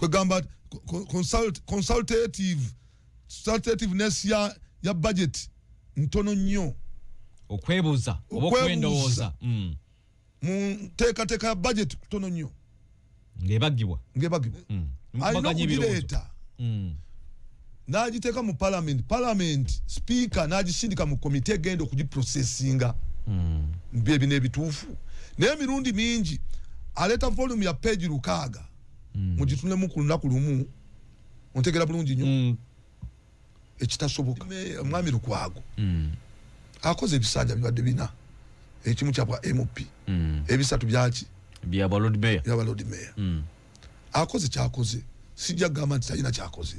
kwegamba consultativeness ya budget ntono nnyo okwebuza okwendowooza teka budget kutono nnyo ngebagibwa alina kugireeta n'agiteeka mu parliament speaker n'agisindika mu komite egenda okugiprocessinga bye n'ebituufu naye emirundi mingi aleeta volume ya page 600 mugitunulemu ku lunaku lumu ontegera bulungi nnyo ekitasoboka omwami Lukwago akoze ebisanja bibadde bina ekimu kyabwa MP ebisatu byaki byaba Lord Mayor akoze kyakoze sijja kugamba nti talina kyakoze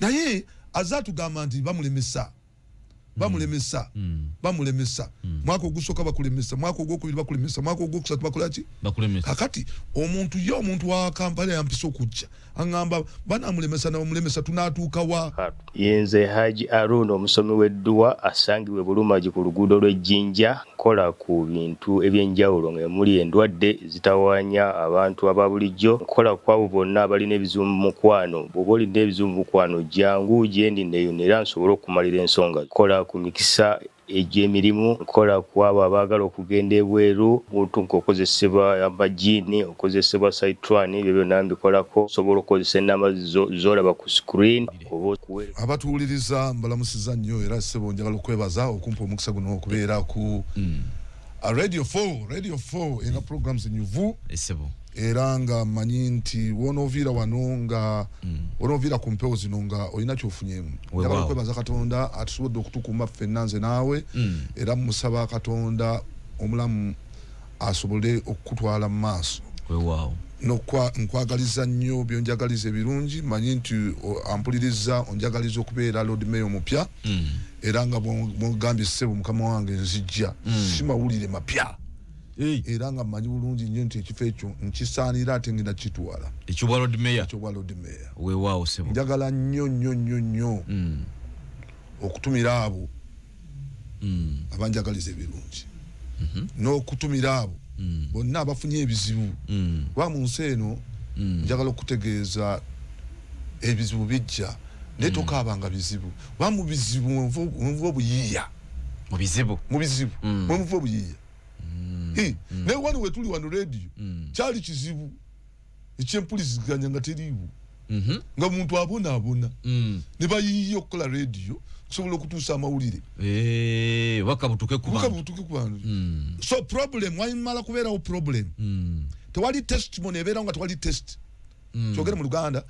naye azatugamba nti bamulemesa mwaka ogusooka bakulemesa mwaka ogwokubiri bakulemesa mwaka ogwokusatu bakolaki kakati omuntu wa Kampala yampisa okujja aŋŋamba banamulemesa nabamulemesa tunaatuuka wa yenze Haji Arun omusomi w'edduwa asangibwe Bulumagi ku luguudo lw'Ejjinja kola ku bintu ebyenjawulo ng'emuli endwadde zitawaanya abantu aba bulijjo kola kwabo bonna abalina ebizibu mu mukwano bw'oba olina ebizibu mu mukwano jangu gyendi neeyonera nsobole okumalira ensonga kola ku mikisa egy'emirimu kola kwabo abaagala okugenda ebweru muntu nk'okozesebwa amajiini okozesebwa saitwani ebyo byonna mbikolako osobola okukozesa ennamba z'olaba ku screen abatuwuliriza mbalamusiza nnyo era ssebo njagala okwebaza okumpa omukisa guno okubeera ku Radio 4 ena programs ennyuvu era nga manyi nti wonoviira wano nga wonoviira ku mpewo zino nga olina kyofunyemu njagala okwebaza Katonda atusobodde okutukuuma ffenna nze naawe era musaba Katonda omulamu asobole okutwala mu maaso nkwagaliza nnyo byonjagaliza ebirungi manyi nti ampuliriza onjagaliza okubeera Lord Mayor omupya era nga bwogambye ssebo mukama wange nzijja si mawulire mapya era nga manyi bulungi nnyo nti ekifo ekyo nkisaanira ate ngenda kitwala ekyobwa Lord Mayor weewaawo ssebo njagala nnyo okutumira abo abanjagaliza ebirungi n'okutumira abo bonna abafunye ebizibu wa mu nsi eno njagala okutegeeza ebizibu bijja naye tokaabanga bizibu wa mu bizibu mwemuva obuyiiya mu bizibu mwemuva obuyiiya naye wano wetuli wano radio kyali kizibu ekyempuliziganya nga teriiwo nga muntu abona ne bayiiya okukola radio kusobola okutuusa amawulire wakabutuke ku bantu so problem wayimala kubeerawo problem tewali testimony ebeerawo nga tewali test kyogere mu Luganda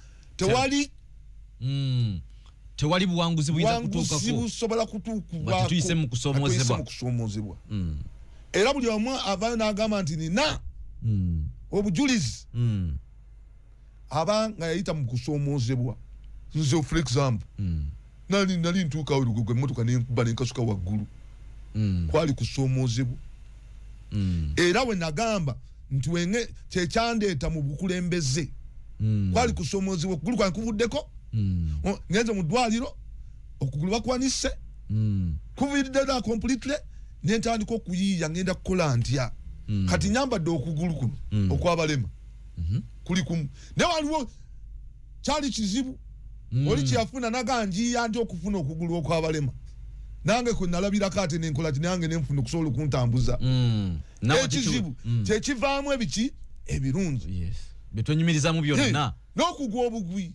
tewali buwanguzi buyinza kutuukako busobola kutuukibwa tuyise mu kusoomoozebwa era buli omu avaayo n'agamba nti nina obujulizi aba nga yayita mu kusoomoozebwa nze for example nali ntuukawo Lugogo emmotoka nenkuba nenkasuka waggulu kwali kusoomoozebwa era we nagamba nti wenge kyekyandeeta mu bukulembeze kwali kusoomoozebwa okugulu kwange kuvuddeko ngenze mu ddwaliro okugulu bakwanise kuviddera completely nentandika okuyiiya ngenda kukola ntya kati nyambadde okugulu kuno okwabalema kuli kumu naye waliwo kyali kizibu oli kyeyafuna naganjiya nti okufuna okugulu okwabalema nange kwe nalabirako ate nenkola ti nange nenfuna okusobola okuntambuza ekizibu kyekivaamu ebiki ebirungi betonyumirizamu byonna n'okugwa obugwi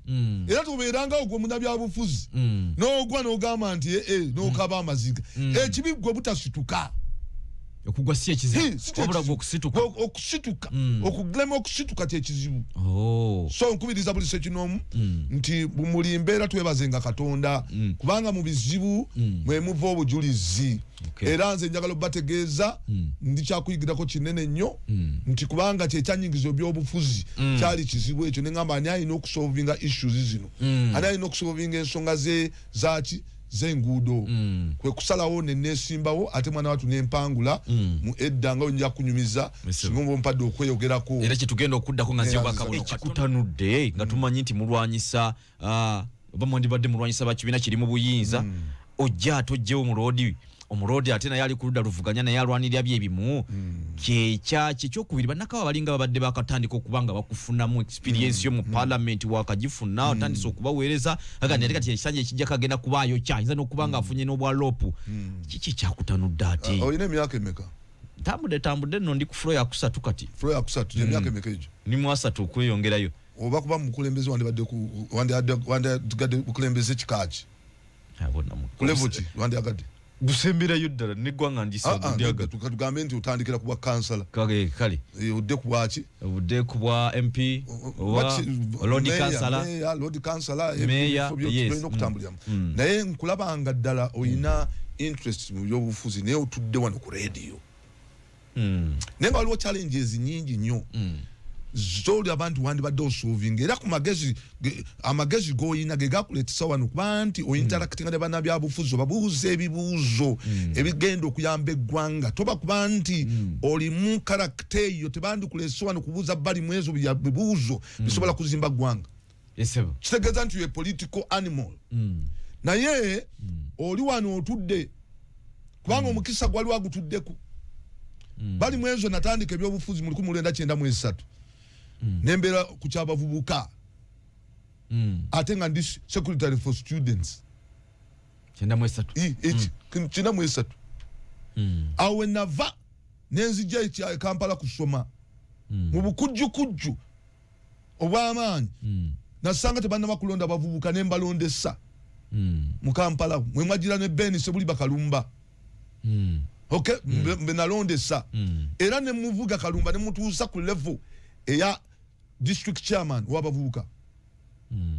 era tubeerangawo gwe munnabyabufuzi n'ogwa n'ogamba nti n'okaba amaziga ekibi gwe butasituka okugwa si ekizibu wabula gwe okusituka okugema okusituka kyekizibu so nkubiriza buli sekinoomu nti bumuli mbeera twebazenga Katonda kubanga mu bizibu mwemuva obujulizi era nze njagala obategeeza ndikyakuyigirako kinene nnyo nti kubanga kyekyanyingizo by'obufuzi kyali kizibu ekyo neŋŋamba ani alina okusolvinga issues zino ani alina okusolvinga ensonga zaki z'enguudo kwe kusalawo neneesimbawo ate mwana watu nempangula mu edda nga nja kunyumiza singa mpadde okweyogerako era kitugenda okuddako nga nziyobaka buno ekikutanudde nga tumanyi nti mulwanyisa oba mwandibadde mulwanyisa bakibiina kiri mu buyinza ojja tojjewo mu loodi omulodi ate naye ali ku ludda luvuganya naye alwanirira byebimu kyokubiri bannakawa balinga babadde bakatandika okubanga bakufunamu experience yo mu parliament wakagifuna otandise okubaweereza agandi ate kati ekisanja ekijja kagenda kubaayo kyayinza n'okubanga afunye n'obwalopu kiki kyakutanudde ate olina emyaka emeka tambudde nno ndi ku floor ya kusatu kati floor ya kusatu emyaka emeka egyo ni mu asatu okweyongerayo oba kuba mukulembeze wandyagadde bukulembeze kikaaki kulevuki wandyagadde gusemberayo ddala neggwanga tugambe nti otandikira ku bwa kansala kale odde ku bwaki obudde ku bwa mp lord kansala olina okutambuliramu naye nkulabanga ddala olina interest mu byobufuzi naye otudde wano ku radio naye nga waliwo challenges nyingi nnyo zoli abantu wandibadde osuuvinga era ku amagezi g'olina ge gakuleetesa wano kuba nti ointeractinga ne bannabyabufuzi obabuuza ebibuuzo ebigenda okuyamba eggwanga toba kuba nti olimu karakita eyo tebandikuleese wano kubuuza bali mu ezo bibuuzo bisobola kuzimba ggwanga kitegeeza nti ye political animal naye oli wano otudde kubanga omukisa gwali wagutuddeko bali mu ezo natandika ebyobufuzi mu 1993 nembera ku kyabavubuka ate nga ndi secretary for students 93 awe nava nenzija ekya Kampala kusoma mu bukujjukujju obw'amaanyi nasanga tebannaba kulonda bavubuka nembalondesa mu Kampala mwe mwagira ne Ben Sebuli Bakalumba okay mbe nalondesa era ne muvuga Kalumba ne mutuusa ku level eya district chairman wabavubuka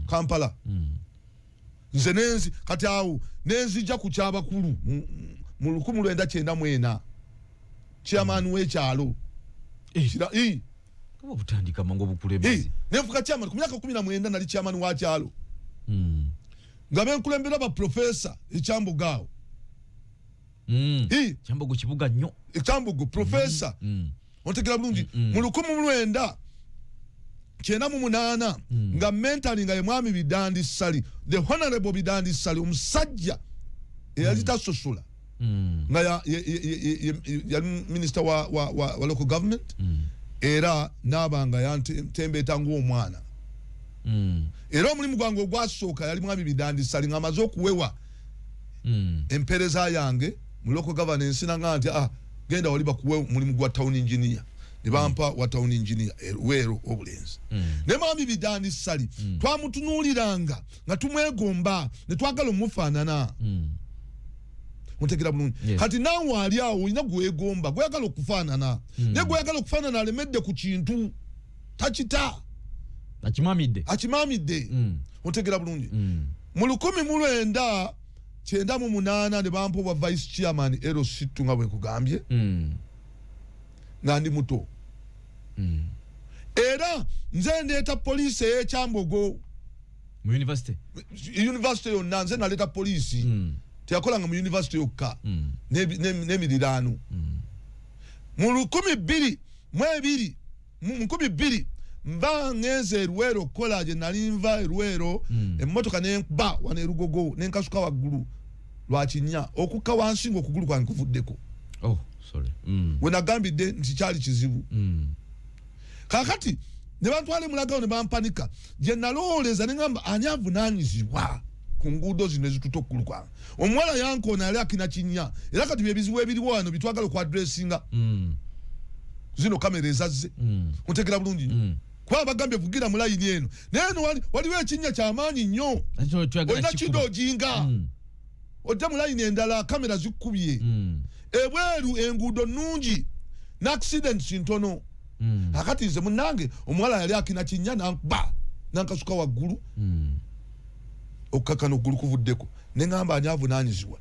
Kampala nze nenzi kati awo nenzija ku kyabakulu mu 1994 chairman w'ekyalo kaba butandika mango bukulembeze nefuka chairman ku myaka 19 nali chairman wa kyalo nga benkulembera ba professor ekyambugaawo kyambogo kibuga nnyo ekyambogo professor ontegera bulungi mu 1998 nga mentoring nga ye mwami Bidandi Sali the honorable Bidandi Sali omusajja eyali tasosola nga ya minister wa local government era nabanga yantembeeta ng'omwana era omulimu gwange ogwasooka yali mwami Bidandi Sali nga amaze okuwewa empereza yange mu local governance nanga nti genda wali bakuwe mulimu gwa town engineer ne bampa wa town engineer Wero Obulenzi ne mwami Bidandi Sali twamutunuuliranga nga tumwegomba ne twagala omufaanana ontegera bulungi kati nawe ali awo olina gwegomba gweyagala okufaanana ne gweyagala okufaanana alemedde ku kintu takita akimamidde ontegera bulungi mu 1998 ne bampa obwa vice chairman Ero Situ nga bwe nkugambye nga ndi muto era nze ndeeta poliisi ey'ekyambogo mu university yonna nze naleeta poliisi teyakolanga mu university yokka n'emiriraano mu 2022 mba ngenze Erwero college nali nva Erwero emmotoka nenkuba wano erugogo nenkasuka waggulu lwakinya okukka wansi ng'okugulu kwange kuvuddeko we nagambidde nti kyali kizibu kakati ne bantwala emulagawo ne bampanika gye nalowooleza ne ngamba ani avunaanyizibwa ku nguudo zino ezituta okugulu kwange omuwala yankoona yali akina kinya era kati byebizibu ebiriwo wano bitwagala okuadressinga zino kamera ezazze ontegera bulungi kuba bagambye vugira mu layini eno naye eno waliwo ekinnya kyamaanyi nnyo olina kidojinga odde mu layini endala kamera zikkubye ebweru enguudo nnungi n'accidents ntono akati nze munnange omuwala yali akina kinnya nankasuka waggulu okukakana oggulu kuvuddeko ne ngamba ani avunaanyizibwa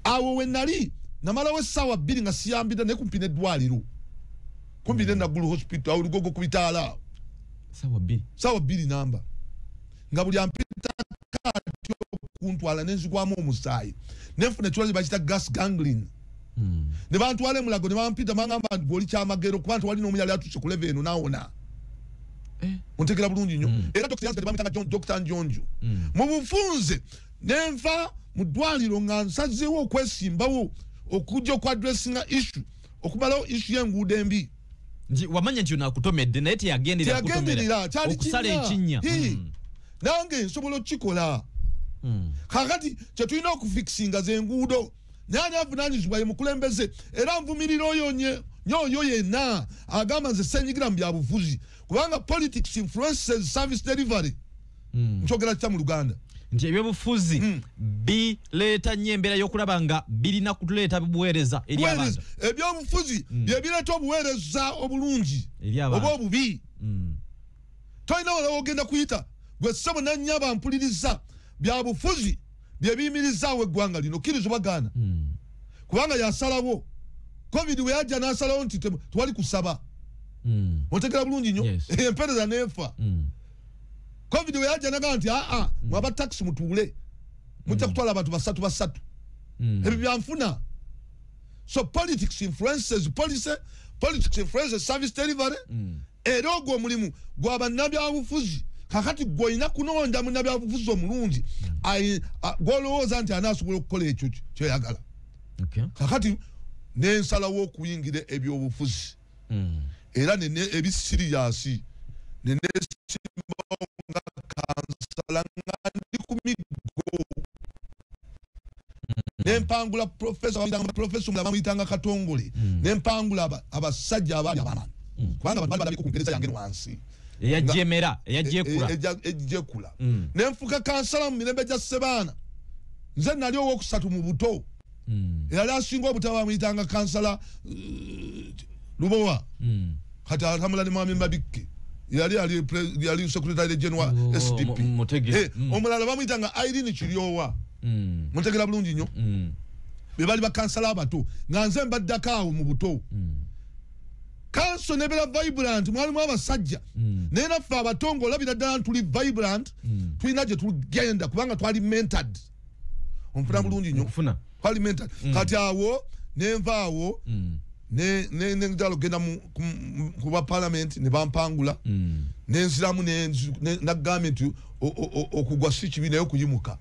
awo we nali namalawo essaawa 2 nga siyambira naye kumpi n'eddwaliro kumpi n'enaggulu hospital awo lugogo ku bitaala ssaawa 2 namba nga buli ampita kaati okuntwala nenzigwamu omusaayi nenfuna ekirwadde bakita gas gangrene ne bantwala emulago ne bampita bangamba nti gwoli kyamagero kuba nti walina omuyali atuse ku leve eno naawona ontegera bulungi nnyo era Dr. Njonjo mu bufunze nenva mu ddwaliro nga nsazeewo okwesimbawo okujja ku addressinga issue okumalawo issue y'enguudo embi wamanya nti nakutomedde naye teyagenderera okusala ekinnya nange nsobola okukikola kakati kyetulina okufikisinga z'enguudo nani avunaanyizibwa ye mukulembeze era nvumirira oyo yenna agamba nze senyigira mu byabufuzi kubanga politics influences service delivery nkyogera kita mu Luganda nti ebyobufuzi bireeta nnyo embeera y'okulaba nga birina kutuleeta buweereza eri abantu ebyobufuzi bye bireeta obuweereza obulungi oba obubi tolina wala ogenda kuyita gwe ssebo nannya bampuliriza byabufuzi bye biyimirizaawo eggwanga lino kkiriza bagaana kubanga yasalawo covid we yajja n'asalawo nti tewali kusaba otegera bulungi nnyo empeereza neefa covid we yajja nagaa nti mwaba taxi mutuule mujja kutwala abantu basatu ebyo byanfuna so politics influences policy politics influences service delivery era ogwo omulimu gw'abannabyabufuzi kakati gw'olina kunonda munnabyabufuzi omulungi gw'olowooza nti anaasobola okukola ekyo kyoyagala kakati nensalawo okuyingira ebyobufuzi era ebisiriyasi nenesimbawo nga kansala nga ndi ku miggo nempangula profesa omulala bamuyitanga Katongole nempangula abasajja abaali abamanyi kubanga abantu bali ku mpereza yange wansi ejjekula nenfuka kansala mu mirembe gya Ssebaana nze nali owokusatu mu buto yali asinga obutaba bamuyitanga kansala Lubowa kati atamula ne mwami Mabikke yali secretary general SDP omulala bamuyitanga Irene Kiryowa mutegera bulungi nnyo be bali bakansala abato nga nze mbaddako awo mu buto kanso nebera vibrant mwalimu abasajja naye naffe abatongo olabira ddala tuli vibrant tulina gye tugenda kubanga twali mentored onfuna bulungi nnyo twali mentored kati awo nenvaawo nenjala okugenda kuba parliament ne bampangula nenziramu nagambye nti okugwa si kibi naye okuyimuka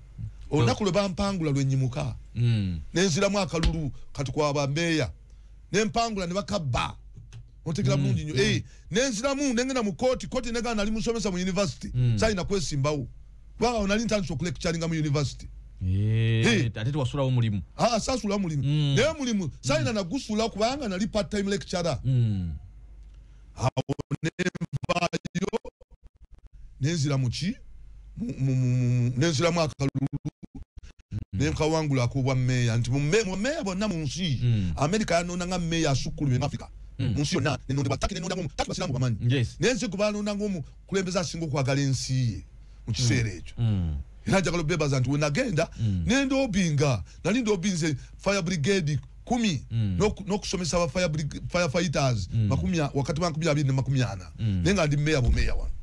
olunaku lwe bampangula lwenyimuka nenziramu akalulu kati kwaba mbeeya nempangula ne bakabba otegera bulungi nnyo nenziramu nengenda mu kooti negana nali musomesa mu university sayina kwesimbawo kubanga nali ntandise okulecturinga mu university ate tewasulawo mulimu sasula mulimu naye mulimu sayina nagusula kubanga nali part time lecturer awo nenvaayo nenzira muki nenziramu akalulu nenkawangula akobwa meya nti mumeya bonna mu nsi Amerika yanonanga meya asukkulumye mu Africa mu nsi yonna nenondebwa taki nenondamu taki basiramu bamanyi nensi kubanonanga omukulembeze asinga okwagala ensi ye mu kiseera ekyo era njagala obebaza nti wenagenda nenda obinga nali ndobinze fire brigade 10 n'okusomesa aba firefighters wakati wa 20 ne 40 naye nga ndi meya bumeya wano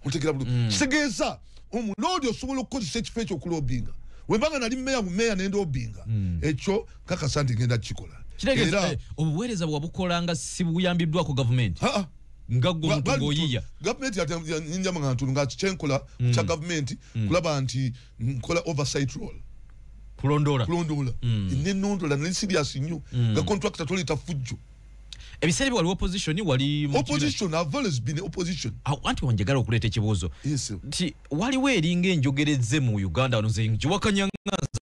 otegera bulungi kitegeeza omuloodi osobola okukozesa ekifo ekyo okulobinga wembanga nali meya bumeya nenda obinga ekyo kakasa nti ngenda kikola kitegeeza obuweereza bwabukolanga si buyambiddwako gavumenti nga goyiya gavumenti yanyinja mantu nga kyenkola kya gavumenti kulaba nti nkola oversight role kulondola nenondola nali serious nnyo nga contractor tolita fujjo ebiseera waliwo opposition I've always been opposition anti wanjagala okuleeta ekibuuzo nti waliwo eringa enjogereze mu Uganda wano nze ngiwakanyangaza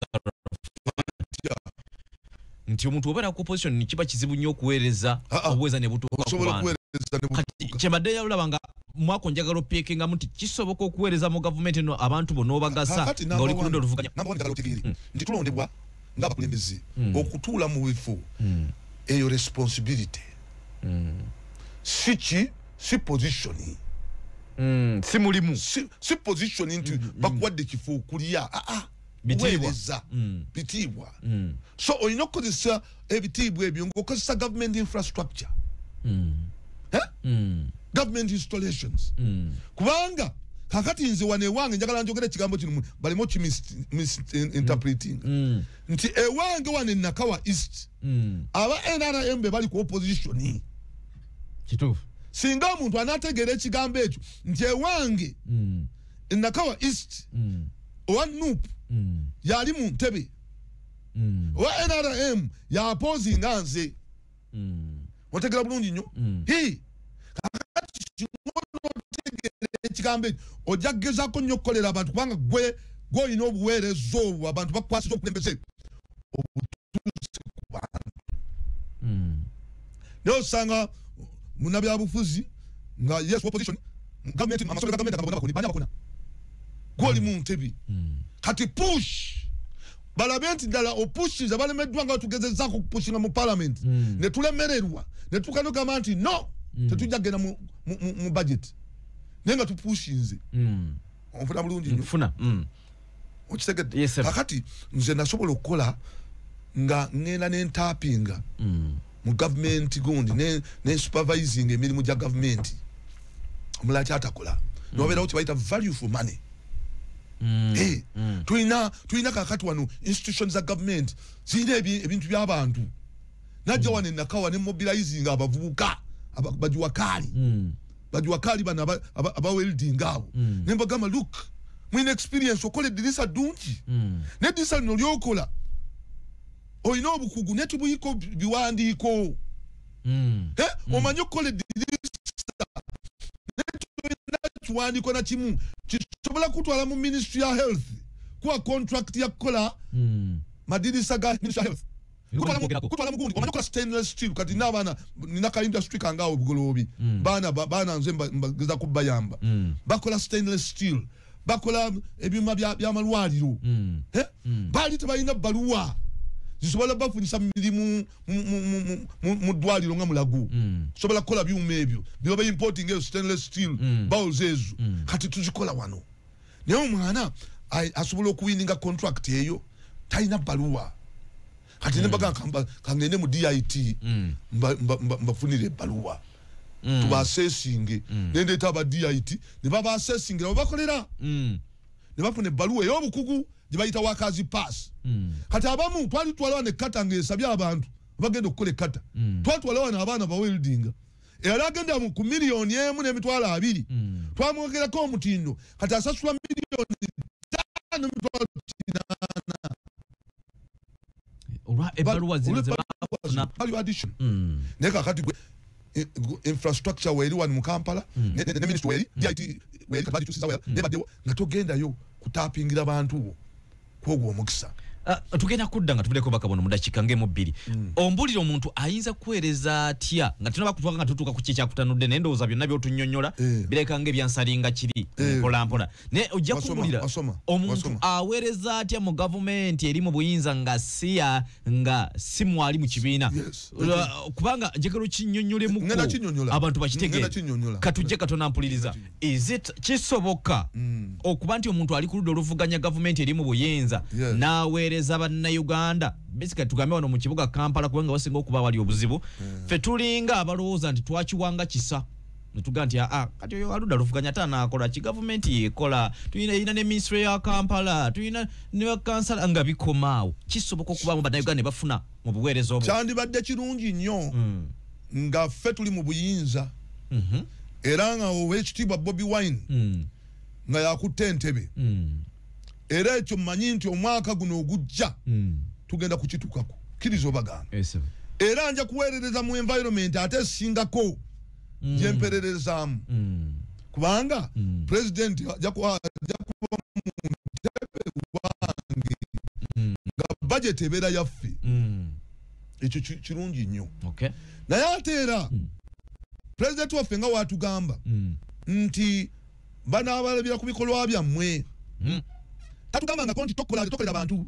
nti omuntu obeera ku opposition nikiba kizibu nnyo okuweereza obuweereza ne butuuka kyembadde yalaba nga mwako njagala opeekengamu nti kisoboka okuweereza mu gavumenti eno abantu bonna obagasa nga oli kulonda oluvuganya nti tulondebwa ng'abakulembeze okutuula mu bifo eyo responsibility si position si mulimu si position nti bakuwadde kifo okulya bitiibwa so olina okukozesa ebitiibwa ebyo ng'okozesa government infrastructure government installations kubanga kakati nze wane ewange njagala njogera ekigambo kino balimo misinterpreting nti ewange wane Nakawa East aba NRM be bali ku opposition kituufu singa omuntu anategeera ekigambo ekyo nti ewange Nakawa East owa Nuupu yali mu ntebe wa NRM ya opposing nze wategera bulungi nnyo ekigambo ojagezako nnyo okukolera abantu kubanga gwe olina obuweereza obwo abantu bakukwasisa okulembeze obutuuze ku bantu naye osanga munnabyabufuzi nga yes opposition gavumenti amasomero ga gavumenti agabona bani abakona gwoli mu ntebi kati push balabe nti ddala opushiza balemeddwa nga tugezezzaako okupushinga mu parliament ne tulemererwa ne tukanogamba nti no tetujja kgenda mu budget naye nga tupushinze onfuna bulungi nfuna okitegedde kakati nze nasobola okukola nga ngenda nentapinga mu gavumenti gundi ne supervising emirimu gya gavumenti omulala kyatakola nobeerawo kyebayita value for money tulina kakati wano institutions za government zirina ebintu by'abantu najja wano enakawa ne mobilizing abavubuka bajuwakali bano abawelding abo nembagamba look mwina experience okola eddirisa ddungi neddirisa lino lyokola olina obukugu netubuyiko biwandiiko omanyi okukola eddirisa kiwandiiko na kimu kisobola kutwala mu ministry ya health kuwa contract ya kukola madirisa ga ministry ya health kutwala mugundi omanyi okukola stainless steel kati n'abaana nina ka industry kangawo bugolobi baana nze mbageza kubayamba bakola stainless steel bakola ebyuma by'amalwaliro baali tebalina bbaluwa zisobola bafunyisa mirimu mu ddwaliro nga mulago sobola kukola byuma ebyo byoba importing eyo stainless steel bowls ezo kati tuzikola wano naye omwana asobola okuwininga contract eyo talina bbaluwa kati nembaga kangende mu DIT mbafunire ebbaluwa tubasesinge nendeeta aba DIT ne babasesingira babakolera ne bafuna ebbaluwa ey'obukugu gye bayita workers pass kati abamu twalitwalawo ne kata ng'esabye abantu bagenda okukola ekkata twatwalawo n'abaana baweldinga era agenda ku miliyoni emu n'emitwalo 2 twamwogerako omutindo kati asasula miliyoni 5.8 olwa ebbaluwa zino value addition naye kakati infrastructure weri wano mu Kampala ne ministry weri DIT weri kati tusiza wera nebaddewo nga togendayo kutapingira bantu kwogwo omukisa tugenda kudda nga tubuleko bakabono mu dakika ngemu 2 ombulira omuntu ayinza kuweereza atya nga tunaba kutwaka nga tutuuka ku kyakyakutanudde naye ndowooza byonna by'otunyonnyola bireka ng'ebyansalinga kiri mpolampola naye ojja kubulira omuntu aweereza atya mu gavumenti eri mu buyinza nga si mwali mu kibiina kubanga njagala okinnyonnyolemuko abantu bakitegeera katujje katona mpuliriza kisoboka okuba nti omuntu ali ku ludda oluvuganya gavumenti eri mu buyinza n'aweereza bannayuganda basically tugambe wano mu kibuga Kampala kubanga wasinga okuba wali obuzibu fe tulinga abalowooza nti twakiwanga kisa netuga nti kati oyo aludda luvuganya tanaakola ki gavumenti yekola tulina ne ministry ya Kampala tulina ne kansala nga bikomaawo kisoboka okuba mu bannayuganda ne bafuna mu buweereza obwo kyandibadde kirungi nnyo nga ffe tuli mu buyinza era nga Oweekitiibwa Bobi Wine nga yakutte entebe era ekyo mmanyi nti omwaka guno ogujja tugenda kukitukako kiriza obagamba era nja kuweerereza mu environment ate singako gyempererezaamu kubanga president ajja kuba mu ntebe wange nga budget ebeera yaffe ekyo kirungi nnyo naye ate era president waffe nga watugamba nti banaabalabira ku bikolwa byammwe tatugamba nga konti tokolera abantu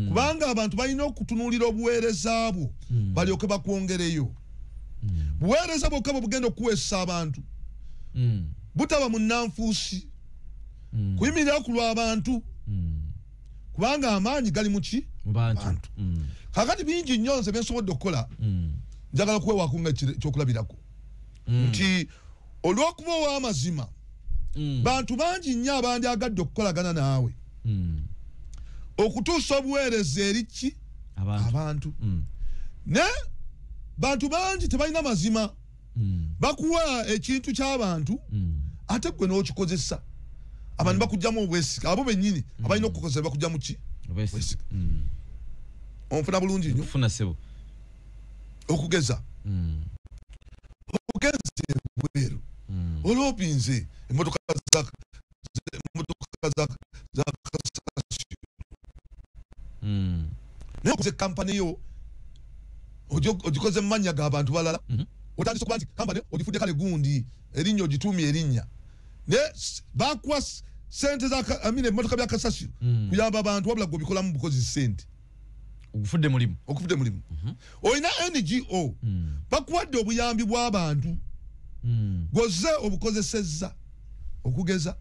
kubanga abantu balina okutunuulira obuweereza bwo balyoke bakwongereyo buweereza bwokka bwe bugenda okuweesa abantu butaba munnanfuusi kuyimirira ku lw'abantu kubanga amaanyi gali muki bantu kakati bingi nnyo nze bensobodde okukola njagala kuweewaako nga ekyokulabirako nti olw'okuba ow'amazima bantu bangi nnyo abandyagadde okukolagana naawe okutuusa obuweereza eri ki abantu ne bantu bangi tebalina mazima bakuwa ekintu ky'abantu ate gwe n'okikozesa abantu bakujjamu obwesika abo bennyini abalina okukozesa bakujjamu ki obwesika onfuna bulungi nnyo funa sebo okugeza okugeza bweru olopinze emotoka za naye okuze kampani yo ogikoze mumanya g'abantu balala otandise okuba nti kampani ogifudde kale gundi erinnya ogitumye erinnya naye bakuwa sente emotoka bya kasasiro kuyamba abantu wabula gobikolamu bukozi sente okufudde mulimu oyina NGO bakuwadde obuyambi bw'abantu goze obukozesezza okugeza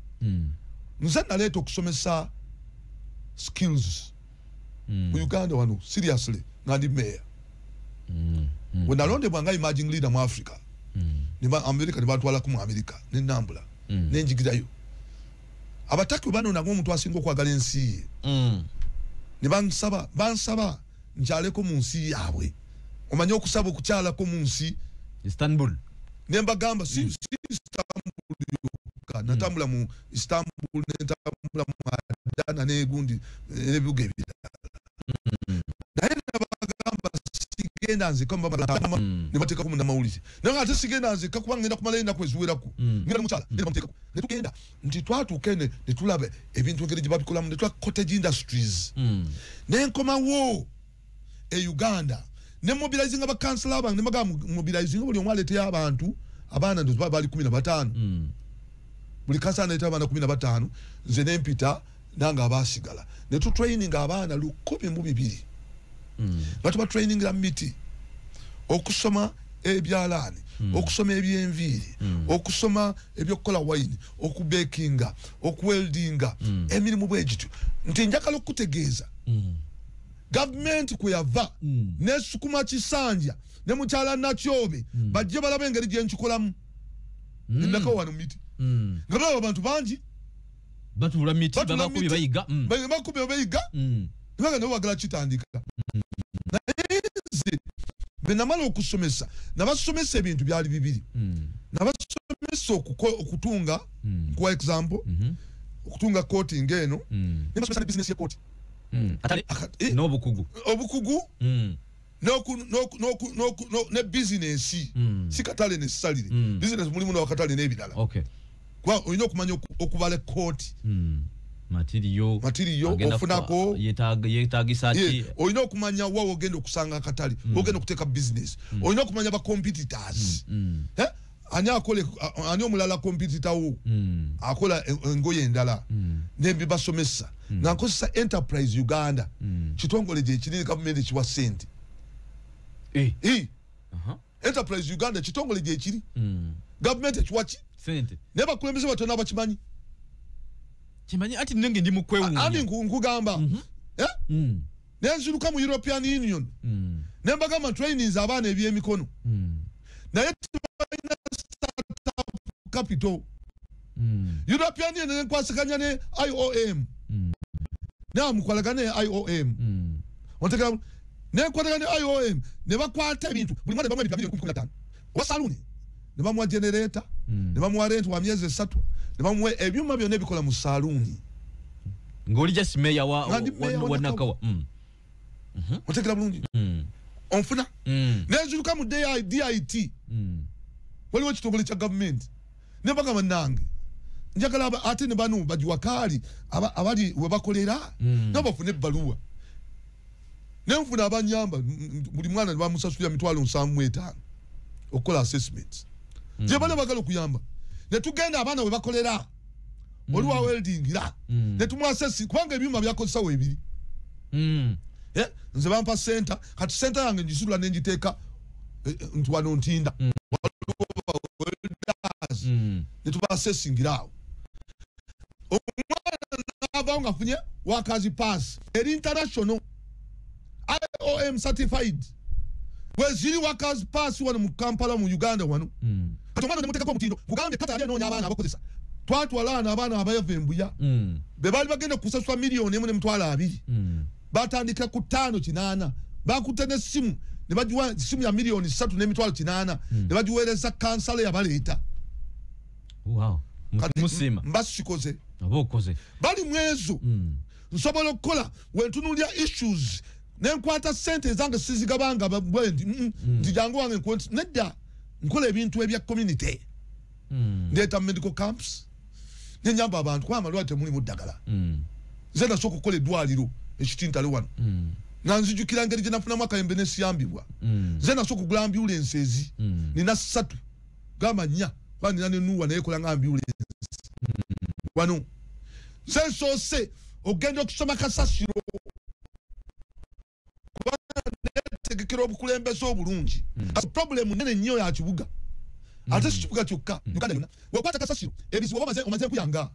nze naleeta okusomesa skills mu Uganda wano seriously ngandi mayor wenalondebwa nga emerging leader mu Africa America nebatwalako mu America nenambula nenjigirayo abataki banona ng'omuntu asinga okwagala ensi ye ne bansaba nkyaleko mu nsi yaabwe omanye okusaba okukyalako mu nsi Istanbul nembagamba si Istanbul yokka natambula mu Istanbul nentambula mu Adana n'egundi n'ebibuga ebirala naye nabagamba sigenda nzeka nebateekako munnamawulire naye nga ate sigenda nzeka kuba ngenda kumalayo ennaku eziwerako ngenda mukyala nebamuteekako netugenda nti twatuuka ene netulaba ebintu engeri gye babikolamu netula cottage industries nenkomawo e Uganda ne mobilizing abakansala abange nemagamba mobilizing buli omu aleeteyo abantu abaana ndozi bali 15 buli kansala naleeta abaana 15 nze nempita nange abasigala netutraining abaana 1,200 nga tubatrainingira mu miti okusoma ebyalaani okusoma ebyenviiri okusoma ebyokukola wine okubekinga okuweldinga emirimu bwegityo nti njagala okutegeeza gavumenti kwe yava nesukuma kisanja ne mukyala Nakyobe bajje balaba engeri gye nkikolamu nendako wano miti nga balaba abantu bangi batula miti babakubye bayiga bakubye bayiga nibaga nabo bagala kitandika naye nze benamala okusomesa nabasomesa ebintu byali bibiri nabasomesa okutunga kwa example okutunga coating eno nabasomesa business ya coat atale n'obukugu ne business si katale ne salire business mulimu na wakatale n'ebirala kwa oyina okumanya okubala coat material ofunako yetagisa ki oyina okumanya wawo ogenda okusanga akatale ogenda okuteeka business oyina okumanya ba competitors ani omulala competitor wo akola engoye endala nebibasomesa nga nkozesa Enterprise Uganda kitongole gye kinini gavumenti kiwa sente Enterprise Uganda kitongole gye kiri gavumenti ekiwaki sente naye bakulembeze batono abakimanyi kimanyi ati nenge ndi mukwewunya ani nkugamba nenziruka mu European Union nembagamba trainings abaana ebyemikono naye tubalina startup capital European Union nenkwasikanya ne IOM namukwalagana ne IOM ontegera nenkwatagana ne IOM ne bakwata ebintu buli mwana bamwe bibiri 15 wasaluni ne bamuwa generator ne bamuwa rent wa myezi 3 ne bamuwa ebyuma byonna ebikola mu saluni ngoli just mayor wa Nakawa ontegera bulungi onfuna nenziruka mu DIT waliwo kitongole kya gavumenti ne bagamba nange njagala ate ne bano bajiwakali abali webakolera nabafune ebbaluwa nenfuna abanyamba buli mwana bamusasulira $75,000 okukola assessments je bale bagala okuyamba ne tugenda abaana webakolera oliwa weldingira ne tumwassess kubanga ebyuma byakozesa webiri nze bampa center kati center yange njisula nenjiteeka ntwano ntinda ne tubassessingirawo omwana n'avaawo funye wakazi pass eri international IOM certified weziri wakazi pass wano mu Kampala mu Uganda wano kati omwana nemuteekako omutindo kugamba tata ali anoonya abaana abakozesa twatwalana abaana abayava embuya be baali bagenda kusasula $1,200,000 batandika ku 5-8 bakutte n'essimu ne bagiwa simu ya $3,800,000 ne bagiweereza kansala yabaleeta musima mbasikoze abokoze bali mwezo nsobola okukola wentunuulya issues nenkwata sente zange sizigabanga bwendi ndi jangu wange nkwonti nedda nkola ebintu ebya community ndeta medical camps nenyamba abantu kwa amalwate muli muddagala zenda soko kola eddwaliro ekitintale wano nanzijukira ngeri gye nafuna mwaka embe nesiyambibwa zenda soko kugula ambulance ezi nina 3 gamanya kwa nina nenuwa nayekola nga ambulance wano sensose ogenda okusoma kasasiro tegekero obukulembeze obulungi problem nene nnyo ya kibuga ate kibuga kyokka Uganda yonna wekwata kasasiro ebizibu omaze kuyanga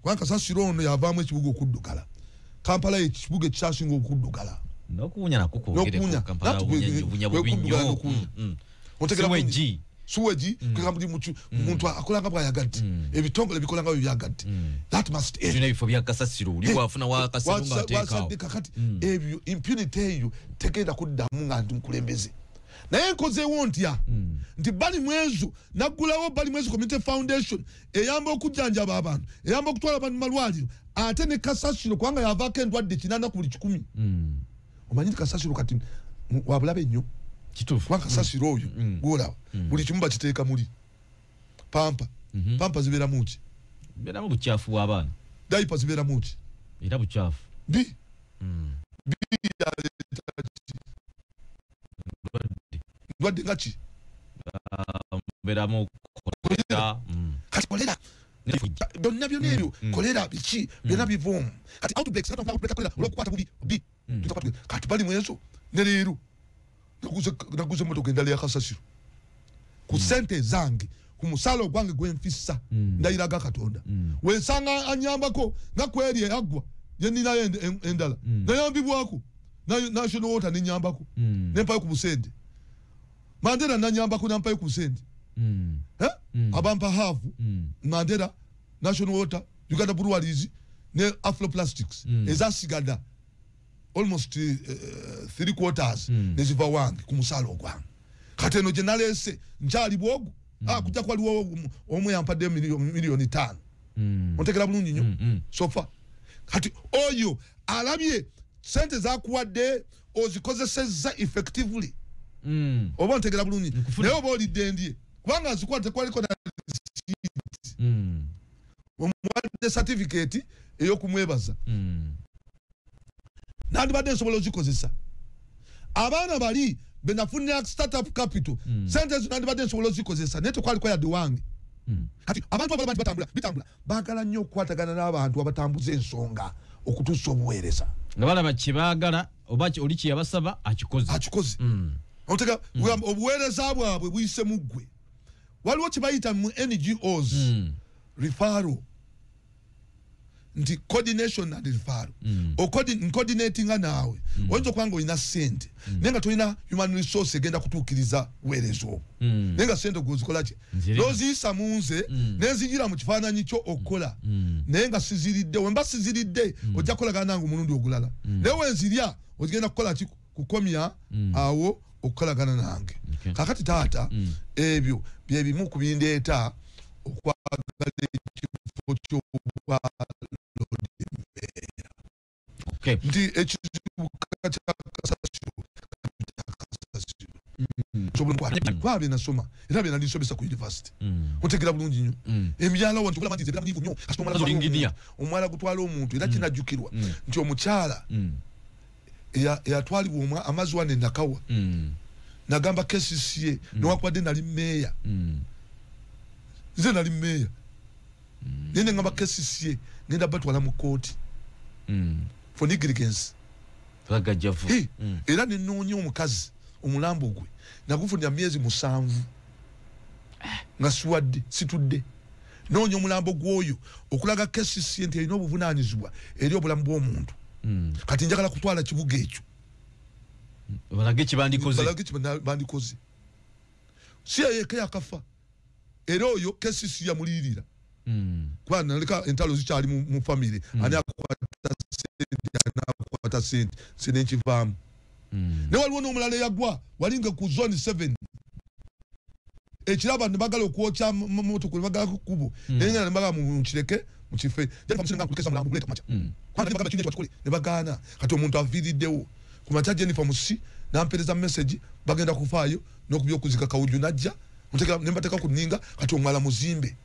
kwa kasasiro ono yavaamu ekibuga okuddugala Kampala ekibuga ekyasinga okuddugala nokunya nakukwogere Kampala obunya bubinyo otegereji suweji kugambuli muntu akolanga bwayagadde ebitongole bikolanga byagadde that must end ebifo bya kasasiro uli wafuna wa kasasiro ngateekawo kakati ebyo impunity eyo tegenda kuddamu nga ndi mukulembeze naye nkozeewo ntya nti bali mwezo naggulawo bali mwezo community foundation eyamba okujjanjaba abantu eyamba okutwala abantu malwaliro ate ne kasasiro kubanga yavaako endwadde 8 ku buli 100 omanyi kasasiro kati wabulabe nnyo kitufu kwa kasasiro oyo gwola buli kimu bakiteeka muli pampa zibeera muki bera mu buchafu w'abaana diaper zibeera muki era buchafu bi ndwadde ngaki bera mu kolera kati kolera byonna byonna ebyo kolera biki byonna bivomu kati outbreaks kolera olwokukwata bubi kati bali mwezo ne leero naguze motoka endala ya kasasiro ku sente zange ku musalo gwange gwenfissa ndayiraga Katonda wensanga anyambako nga kweri yagwa ye nina endala nayambibwako national water ninyambako nempayo ku busende Mandela nanyambako nampayo ku busende abampa hafu Mandela national water Uganda breweries ne Afroplastics ezasigada almost 3/4 neziva wange ku musalo gwange kati eno gye nalese nkyali bwogu kujja kwaliwo omwe yampadde miliyoni 5 ontegera bulungi nnyo sofa kati oyo alabye sente zakuwadde ozikozesezza effectively oba ontegera bulungi naye oba olidde ndye kubanga nzikwate kwaliko na omuwadde certificate ey'okumwebaza nandibadde nsobola ozikozesa abaana bali benafunira startup capital sente ezo nandibadde nsobola ozikozesa naye tekwaliko yadde wange kati abantu abalala bitambula baagala nnyo okukwatagana n'abantu abatambuza ensonga okutuusa obuweereza nga balaba kyebaagala oba oli kyeyabasaba akikoze otega obuweereza bwabwe buyise mu ggwe waliwo kyebayita mu NGOs referral nti coordination and referral coordinating nawe oyinza okubanga olina sente naye nga tolina human resource egenda kutuukiriza buweereza obwo naye nga sente gwozikola ki n'oziyisa mu nze n'ezigira mu kifaananyi kyo okukola naye nga siziridde wemba siziridde ojja kukolagana nange omulundi ogulala naye wenzirya ogenda kukola ki kukomya awo okukolagana nange kakati taata ebyo byebimu ku bindeeta okwagala ekifo ky'obwa nti ekizibu kyakasasiro kwa byenasoma era byenandisomesa ku university otegera bulungi nnyo emyala wanti okulaba nti zebiramulivu nnyo kasita omwala gutwala omuntu era kinajjukirwa nti omukyala eyatwalibwa amazzi wane nakawa nagamba KCCA newakubadde nali meeya nze nali meeya naye nengamba KCCA ngenda batwala mu kooti for negligence era nenoonya omukazi omulambo gwe nagufunira myezi 7 nga siwadde situdde noonya omulambo gwoyo okulaga KCCA nti erina obuvunaanyizibwa eri obulamu bw'omuntu kati njagala kutwala kibuga ekyo balage kibandikoze si yeka yakafa era oyo KCCA yamulirira kwa naleka entalo zikyali mu family ani akwata sente nkivamu ne waliwo n'omulala yagwa walinga ku zone 7 ekiraba ne bagala okwokya moto ku bagala ku kubo naye ne bagala mu kireke mu kife ne bagala kukesa mulambo kuleta macha kwa ne bagala kintu twakole ne bagana kati omuntu aviriddewo kumacha Jennifer Musi nampereza message bagenda kufaayo nokubyo kuzika kawuju najja mutekera nembateka kuninga kati omwala muzimbe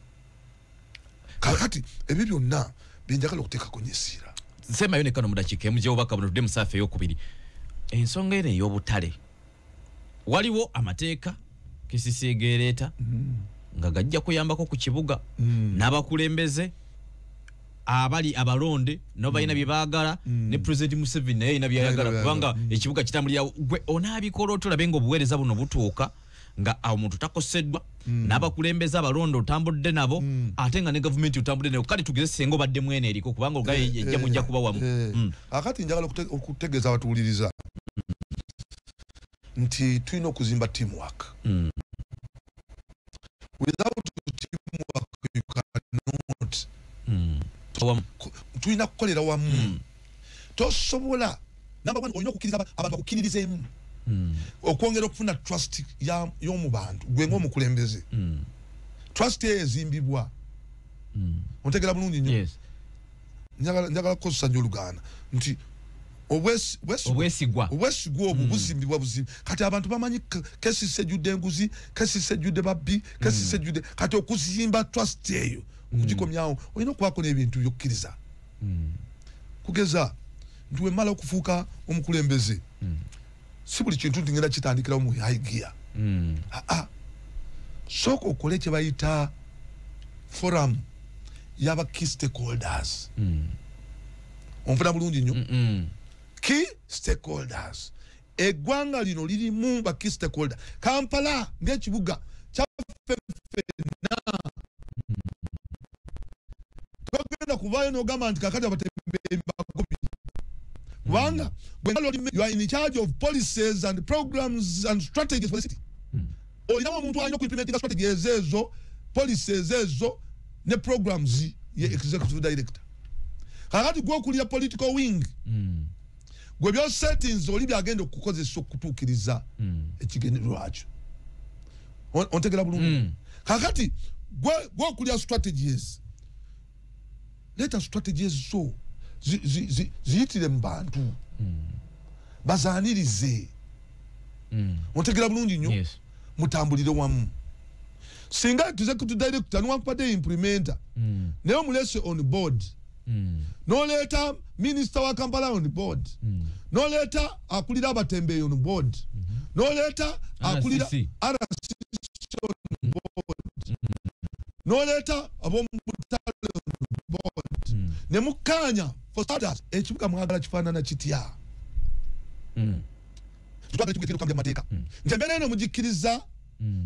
kakati ebyo byonna binjagala okuteka konyesira sema yone kano mudakike muje obaka buno tudde musafe yokubiri ensonga ene y'obutale waliwo amateeka kisisegereta nga gajja kuyambako ku kibuga n'abakulembeze abali abalonde no bayina bibagala ne President Museveni naye nabiyagala kubanga ekibuga kitambulira gwe onabikola otulabenga obuweereza buno butuuka nga awo muntu takoseddwa n'abakulembeze abalonde otambudde nabo ate nga ne government otambudde nabo kale tugeze sengo badde mwene eriko kubanga ogaye ejja mujja kuba wamu akati njagala okutegeeza abatuwuliriza nti tulina okuzimba teamwork without teamwork you cannot tulina kukolera wamu tosobola namba one olina okukiriza abantu bakukiririzemu okwongera okufuna trust y'omu bantu gwe ng'omukulembeze trust ezimbibwa ontegera bulungi nnyo njagala kukozesa nnyo Oluganda nti obwesigwa obwo buzimbibwa kati abantu bamanyi kesi sejjudde enguzi kesi sejjudde babbi kesi sejjudde kati okuzimba trust eyo okugikomyawo olina okubako n'ebintu byokkiriza kugeza nti wemala okufuuka omukulembeze si buli kintu nti ngenda kitandikirawo mu high gear sooka okole kye bayita forum y'aba key stakeholders onfuna bulungi nnyo key stakeholders eggwanga lino lirimu ba key stakeholder Kampala ng'ekibuga kyaffe ffenna togenda kuvaayo n'ogamba nti kakati abatembeeyi bagobi kubanga you are in charge of policies and programs and strategies for the city olinawo omuntu alina okuimplementinga strategies ezo policies ezo ne programs ye executive director kakati gwokulira political wing gwe byo settings oli byagenda okukozesa okutuukiriza ekigendererwa kyo ontegera bulungi kakati gwokulira strategies leta strategies so ziyitire mu bantu bazaanirize ontegera bulungi nnyo mutambulire wamu singa executive director niwankubadde implementer naye omulese on board noleeta minister wa Kampala on board noleeta akulira abatembeeyi on board noleeta akulira RCC on board noleeta ab'omubutale on board ne mukkaanya for starters ekibuga mwagala kifaanana kitya amateeka nti embeera eno mugikkiriza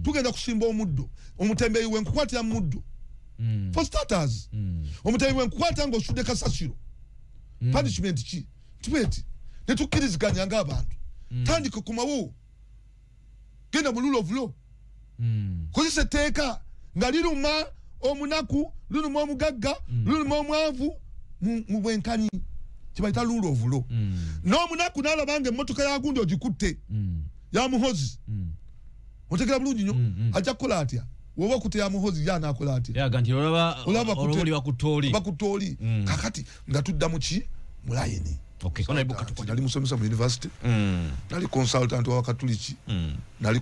tugenda kusimba omuddo omutembeeyi wenkukwatira mu muddo for starters omutembeeyi wenkukwata ng'osudde kasasiro punishment ki tubeti netukkiriziganya ng'abantu tandika kumawo genda mu rule of law kozesa etteeka nga liruma omunaku liruma omugagga liruma omwavu mu bwenkani kibayita rule of law n'omunaku n'alabanga emmotoka yagundi ogikutte ya muhozi otegera bulungi nnyo ajja kukola atya woba okutte ya muhozi yanaakola atya bakutooli kakati nga tudda mu ki mu layini nali musomesa mu university nali consultant wa Katuliki nali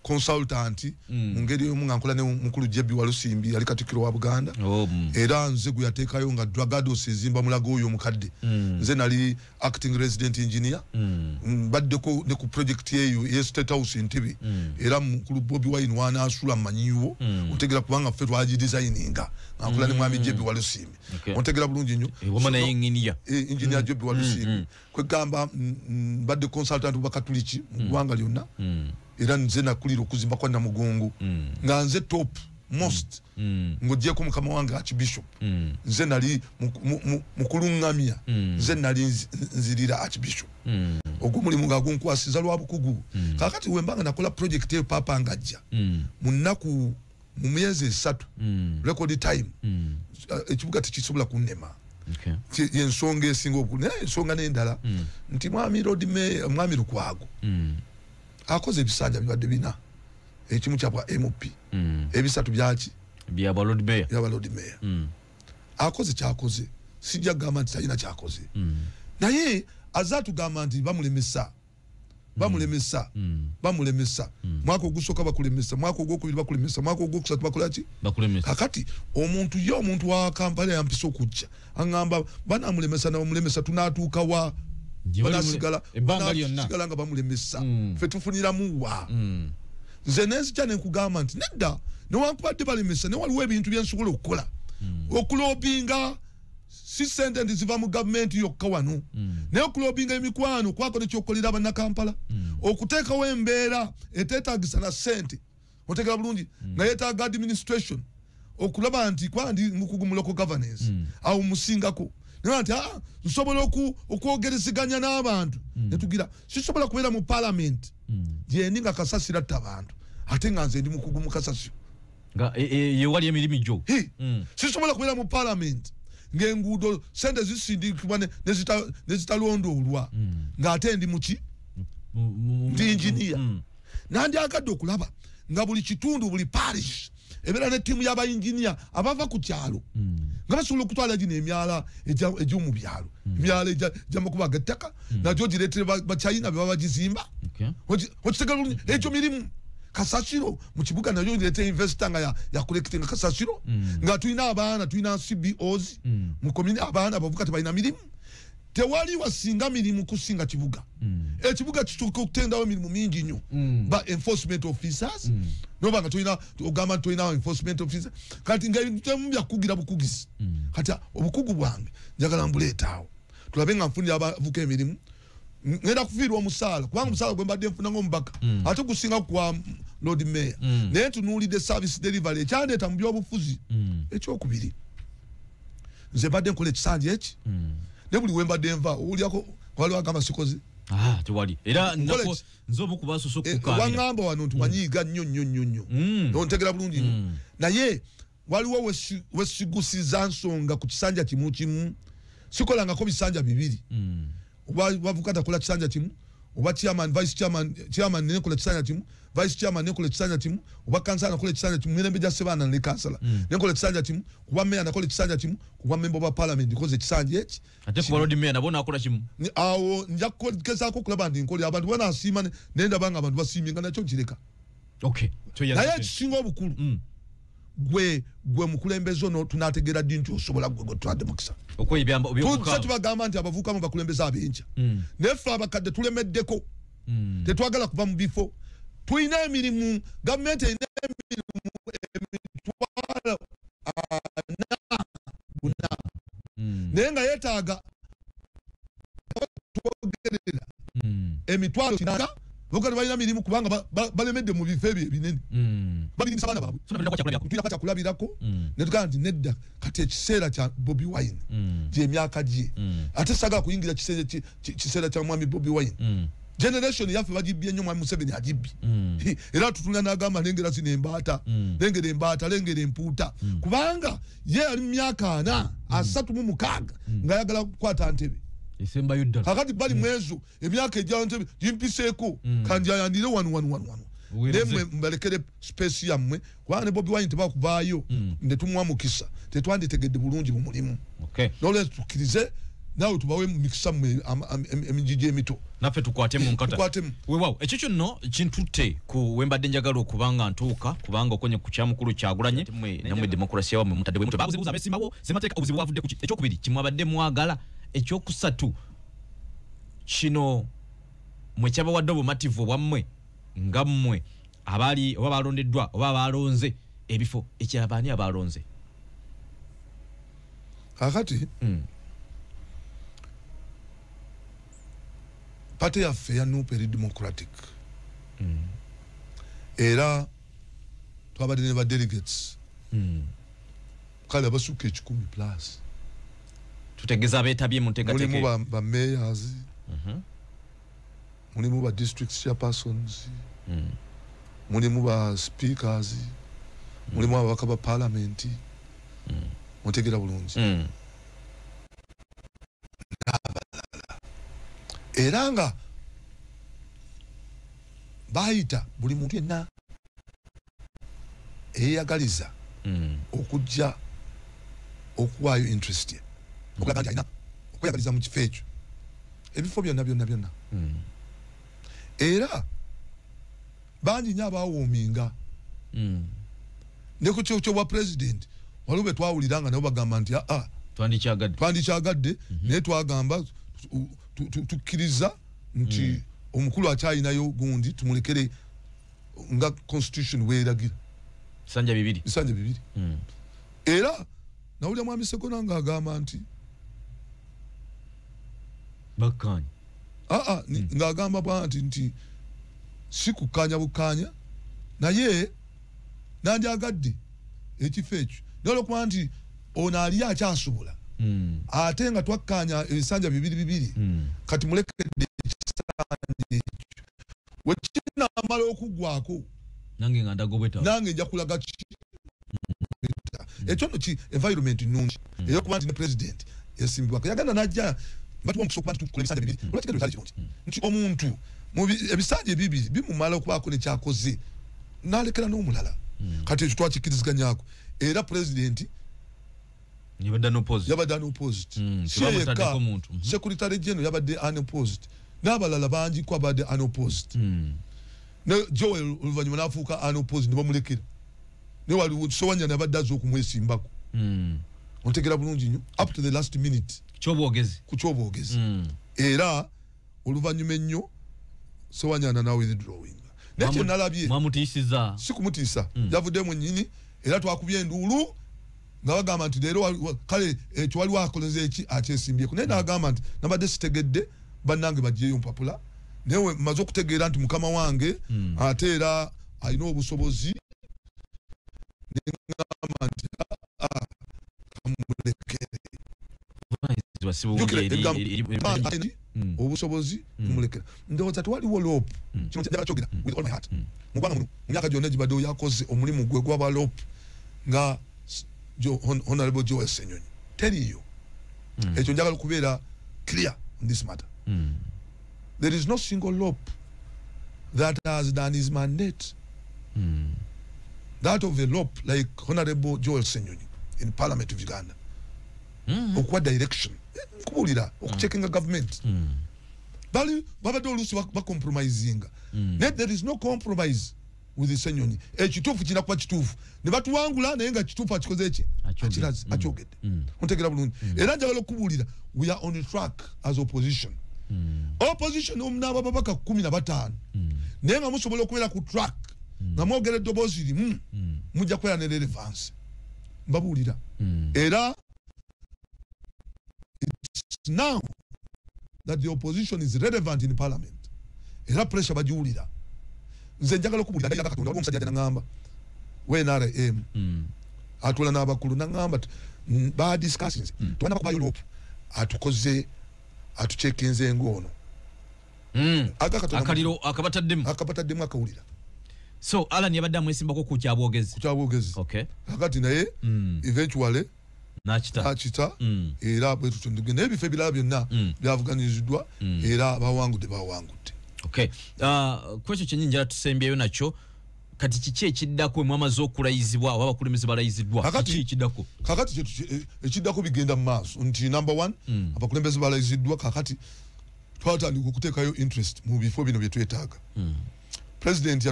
consultant mu ngeri y'omu nga nkola ne mukulu Jebi Walusimbi yali Katikkiro wa Buganda era nze gwe yateekayo nga Dragados ezimba mulago oyo omukadde nze nali acting resident engineer baddeko ne ku project eyo ye State House Entebbe era mukulu Bobi Wine wanaasula mmanyiwo otegera kubanga ffe twagidesigninga nga nkola ne mwami Jebi Walusimbi otegera bulungi nnyo engineer Jebi Walusimbi kwegamba badde consultant wa Katuliki mu ggwanga lyonna era nze nakulira okuzimba kwa Namugongo nga nze top most ng'ogyeko mukama wange Archbishop nze nali mukulungamya nze nali nzirira Archbishop ogwo mulimu nga gunkwasiza lwa bukugu kakati wembanga nakola project eyo papa ngajja mu nnaku mu myezi 3 record time ekibuga tekisobola kunnema yensonga esinga okune ensonga n'endala nti mwami Lukwago akoze ebisanja bibadde bina ekimu kyabwa MP ebisatu byaki byaba Lord Mayor akoze kyakoze sijja gamba nti talina kyakoze naye azatugamba nti bamulemesa mwaka ogusooka bakulemesa mwaka ogwokubiri bakulemesa mwaka ogwokusatu bakolaki kakati omuntu ye omuntu wa Kampala yampisa okujja aŋŋamba banamulemesa nabamulemesa tunaatuuka wa banasigala nga bamulemesa ffe tufuniramu wa nze nenzija nenkugamba nti nedda newankubadde balemesa ne waliwo ebintu byensobola okukola okulobinga si sente ziva mu gavumenti yokka wano naye okulobinga emikwano kwakola ekyokolera abannakampala okuteekawo embeera eteetaagisa na sente oteekera bulungi nga yeetaaga administration okulaba nti kwandi mukugu mu local governance awo musingako naye nti nsobola okwogerezeganya n'abantu netugira sisobola kubeera mu parliament gyendi nga kasasiro atta abantu ate nga nze ndi mukugu mu kasasiro yewali emirimu gyo sisobola kubeera mu parliament ng'enguudo sente zisindikibwa nezitalondoolwa ng'ate ndi muki ndi engineer nandyagadde okulaba nga buli kitundu buli parish ebeera ne ttiimu y'abainginia abava ku kyalo nga basobola okutwala gino emyala egy'omu byalo emyala egy'amakuba g'ettaka nagyo gireetere bachina be baba bagizimba okitegera bulungi ekyo mirimu kasasiro mu kibuga nayo ndirete investor nga ya collecting kasasiro nga tulina abaana tulina CBOs mu komini abaana bavuga tebalina mirimu tewali wasinga mirimu kusinga kibuga ekibuga kituuka okutendawo mirimu mingi nnyo ba enforcement officers noba nga tulina ogamba tulina enforcement officers kati nga temu byakugira bukugizi kati obukugu bwange njagala mbuleetaawo tulabe nga nfunira abavuka emirimu ngenda kufiirwa omusaala kubanga omusaala gwe mbadde nfuna ng'omubaka ate gusinga kwa Lord Mayor naye tunuulidde service delivery ekyandeeta mu byobufuzi ekyokubiri nze mbadde nkola ekisanja eki ne buli we mbadde nva owulyako waliwo agamba sikoze tewali era nze obukubasoso okukaabira waŋŋamba wano nti wanyiiga nnyo ontegera bulungi naye waliwo wesigusiza nsonga ku kisanja kimu sikolangako bisanja bibiri wavuka takola kisanja kimu oba chairman vice chairman nekola kisanja kimu vice chairman nekola kisanja kimu oba kansala nekola kisanja kimu mirembe gya Ssebaana ne kansala nekola kisanja kimu kuba mayor nekola kisanja kimu kuba member wa parliament because ekisanja eki ate kuba Lord Mayor nabo nakola kimu awo nja kugezaako okulaba ndi nkolera abantu bana asiima nenda banga abantu basiiminga nakyo nkireka naye ekisinga obukulu gwe mukulembeze ono tunategeera ddi nti osobola gwe twadde mukisa tubagamba nti abavuuka mu bakulembeze abenkya naye ffe abakadde tulemeddeko tetwagala kuva mu bifo tulina emirimu gavumenti erina emirimu emitwalo 40 naye nga yeetaaga twogerera emitwalo 40 Bukati balina mirimu kubanga balemedde mu bifo ebyo ebinene babirisa abaana baabwe tulina kyakulabirako ne tugamba nti nedda kati ekiseera kya Bobi Wine gy'emyaka gye ate sagala kuyingira kiseera kya mwami Bobi Wine generation yaffe bagibbye nnyo mwami Museveni agibbye era tutulina n'agamba lengera zino embaata lengera embaata lengera empuuta kubanga ye ali mu myaka 46 nga ayagala kukwata ntebe Isemba yuddala kakati bali mwezo emyaka ejja ntebe jimpiseeko kandi ayandire wanu nemwe mbalekere space yammwe kubanga ne Bobi Wine tebakuvaayo ne tumuwa mukisa tetwanditegedde bulungi mu mulimu nolwekyo tukkirize nawe tubawe mikisa mmwe emijiji emito naffe tukwate mu nkata weewaawo ekyo kyonno kintutte ku wembadde njagala okubanga ntuuka kubanga okonye ku kyamukulu kyagulanye namwe demokrasiya wamwe mutadde bwe mutebabuzibuza abesimbawo semateeka obuzibu bwavudde ku ki ekyokubiri kimwabadde mwagala ekyokusatu kino mwe kyabawadde obumativu obwammwe nga mmwe abaali oba balondeddwa oba balonze ebifo ekyabaani abalonze kakati pate yaffe ya Nuupu eri Democratic era twabadde ne ba delegates kale abasukka 10+. tutegeza abeetabye mu nteekateeka mulimu ba mayors mulimu ba district chairpersons mulimu ba speakers mulimu ababaka ba parliament mutegera bulungi era nga bayita buli muntu yenna eyagaliza okujja okuwaayo interest ye okulaga nti alina okweyagaliza mu kifo ekyo ebifo byonna era bangi nnyo abaawoominga ne ku kyo bwa president waliwo be twawuliranga nabo bagamba nti twandikyagadde naye twagamba tukkiriza nti omukulu akyayinayo gundi tumulekere nga constitution weeragira bisanja bibiri era nawulira mwami Ssekona nga agamba nti bakkaanya nga agamba bwanti nti si kukkaanya bukkaanya naye nandyagadde ekifo ekyo nolwokuba nti ono ali akyasobola ate nga twakkaanya ebisanja bibiri kati mulekedde ekisanja ekyo wekinamala okuggwako nange nga ndagobeta nange nja kulaga ekyo nno ki environment nnungi eyokuba nti ne president yasimbibwako yaganda najja batuwa omukisa okuba nti tukula ebisanja bibiri olwekigendo kyali kirungi nti omuntu ebisanja ebibiri bimumala okubaako nekyakoze nalekera n'omulala kati ekyo twakikiriziganyako era president yabadde unopposed siyeka secretary general yabadde unopposed n'abalala bangi ko abadde unopposed ne Joel oluvanyuma n'afuuka unopposed ne bamulekera ne waliwo Sowanya yabadde azze okumwesimbako ontegera bulungi nnyo up to the last minute ku kyobwogezi era oluvanyuma ennyo Sowanya na withdrawing nekyo nalabye mwamutiisiza si kumutiisa yavuddemu nnyini era twakubye enduulu nga bagamba nti leero kale ekyo waliwo akoleze eki akyesimbyeko naye nagamba nti nabadde sitegedde bannange baggyeyo mpapula naye maze okutegeera nti mukama wange ate era alina obusobozi neŋŋamba nti kamulekere obusobozi kumulekera ndowooza tewaliwo lopu kino njagala kyogera with all my heart mugwanga muno mu myaka gyonna gibadde yakoze omulimu gwe gwaba lopu nga Honorable Joel Ssenyonyi teriyo ekyo njagala okubeera clear on this matter there is no single lope that has done his mandate that of a lope like Honorable Joel Ssenyonyi in Parliament of Uganda okuwa direction kubuulira okucheckinga government bali babadde oluusi bacompromisinga naye there is no compromise with Ssenyonyi ekituufu kina kuba kituufu ne batuwangula naye nga kituufu akikoze eki akyogedde ontegera bulungi era njagala okubuulira we are on track as opposition omuna ababaka 15 naye nga musobola okubeera ku track nga mwogera eddoboozi limu mujja kubeera ne relevance mbabuulira era it's now that the opposition is relevant in parliament era pressure bagiwulira nze njagala okubuulira Katonda waliwo omusajja naŋŋamba WNRM atula n'abakulu naŋŋamba badiscussions twana bakuba Europe atukoze atucekinze ng'ono akaliro akabataddemu akawulira so Alan yabadde amwesimbako ku kyabwogezi kakati naye eventually nakita era bwe tutyo naye ebifo ebirala byonna byavuganyiziddwa era abawangudde bawangudde kwekyo kyenyini njala tusembyeyo nakyo kati kiki ekiddako mwamaze okulayizibwa oba abakulembeze balayiziddwa kiki ekiddako kakati ekiddako bigenda mu maaso nti number 1 abakulembeze balayiziddwa kakati twatandika okuteekayo interest mu bifo bino bye twetaaga president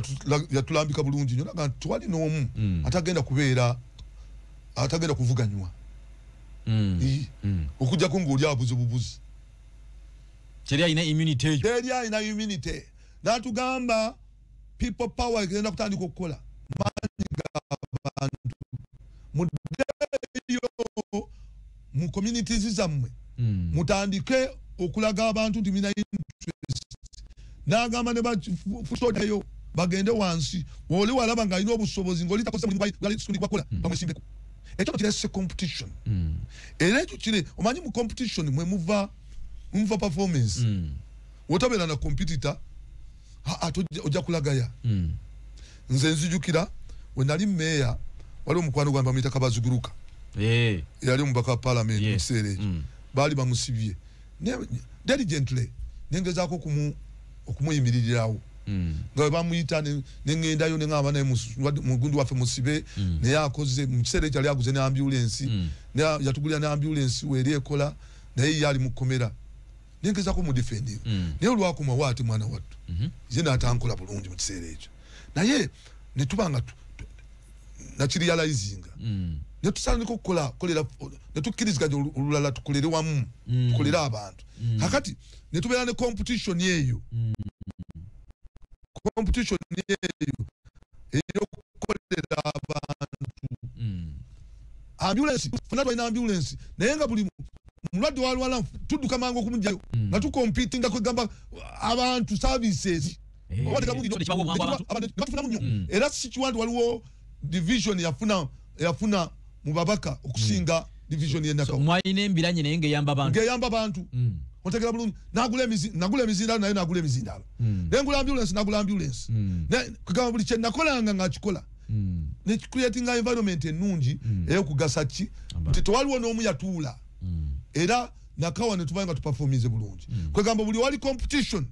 yatulambika bulungi nnyo naga twali n'omu atagenda kuvuganywa okujjako ng'oli abuze bubuzi teri alina immunity n'atugamba people power egenda kutandika okukola maanyi g'abantu muddeyo mu communities zammwe mutandike okulaga abantu nti mina interest n'agamba ne bafusodayo bagende wansi oli walaba nga alina obusobozi ng'oli takoze mulimu gwakola bamwesimbeko ekyo kirese competition era ekyo kire omanyi mu competition mwe muva performance wotabeera na competitor ojja kulagaya nze nzijukira we nali meeya waliwo omukwano gwange bamuyita Kabaziguruka yali omubaka wa parliament mu kiseera ekyo baali bamusibye diligently nengezaako okumuyimirirawo nga bamuyita neŋŋendayo neŋŋamba naye mugundi waffe musibe naye akoze mu kiseera ekyo yali aguze ne ambulance yatugulira ne ambulance weeri ekola naye yali mu kkomera nengezako mu defending naye olwakuma waati mwana wattu ye n'atankola bulungi mu kiseera ekyo naye ne tubanga nakirializinga ne tusandika okukolera ne tukkiriziganya olulala tukolere wamu tukolere abantu kakati ne tubeera ne competition eyo eyokukolera abantu ambulance funa twalina ambulance naye nga buli mulwadde walwala tudduka mangu okumugjayo nga tukompitinga kwegamba abantu services era sikiwanti waliwo division yafuna mu babaka okusinga division yenaka mwalina embiranye naye ngeyamba abantu ontegera bulungi nagula emizindalo naye nagula emizindalo nengula ambulance nagula ambulance kwegamba buli kyenakolanga ngakikola ne creating environment ennungi eyokugasa ki nti tewaliwo n'omu yatuula era nakawa ne tubanga tuperformize bulungi kwegamba buli wali competition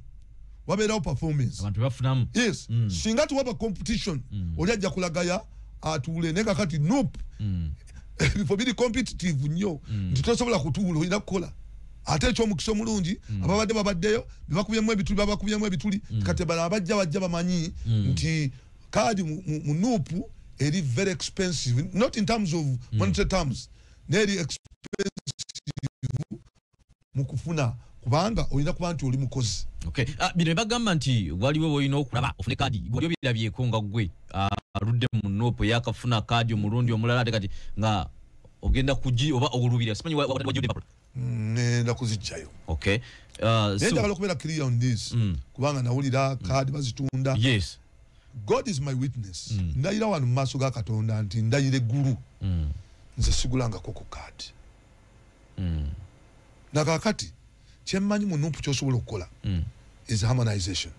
wabeerawo performance abantu bafunamu yes singa tuwaba competition oli ajja kulagaya atuule naye kakati nope ebifo biri competitive nnyo nti tosobola kutuula olina kukola ate ekyomukisa omulungi ababadde babaddeyo babakubyemu ebituli kati bano abajja bajja bamanyi nti kaadi mu nuupu eri very expensive not in terms of monetary terms neri expensive mu kufuna kubanga olina kuba nti oli mukozi bino bagamba nti waliwo olina okulaba ofune kaadi olyo birabyeko nga gwe aludde mu nuupu yakafuna kaadi omulundi omulala ate kati nga ogenda kugi oba olubira simanyi wajjudde empapula nenda kuzijjayo njagala okubeera clear on this kubanga nawulira kaadi bazitunda yes God is my witness ndayira wano mu maaso ga Katonda nti ndayira eggulu nze sigulangako ku kaadi nakakati kyemmanyi mu nuupu kyosobola okukola is harmonization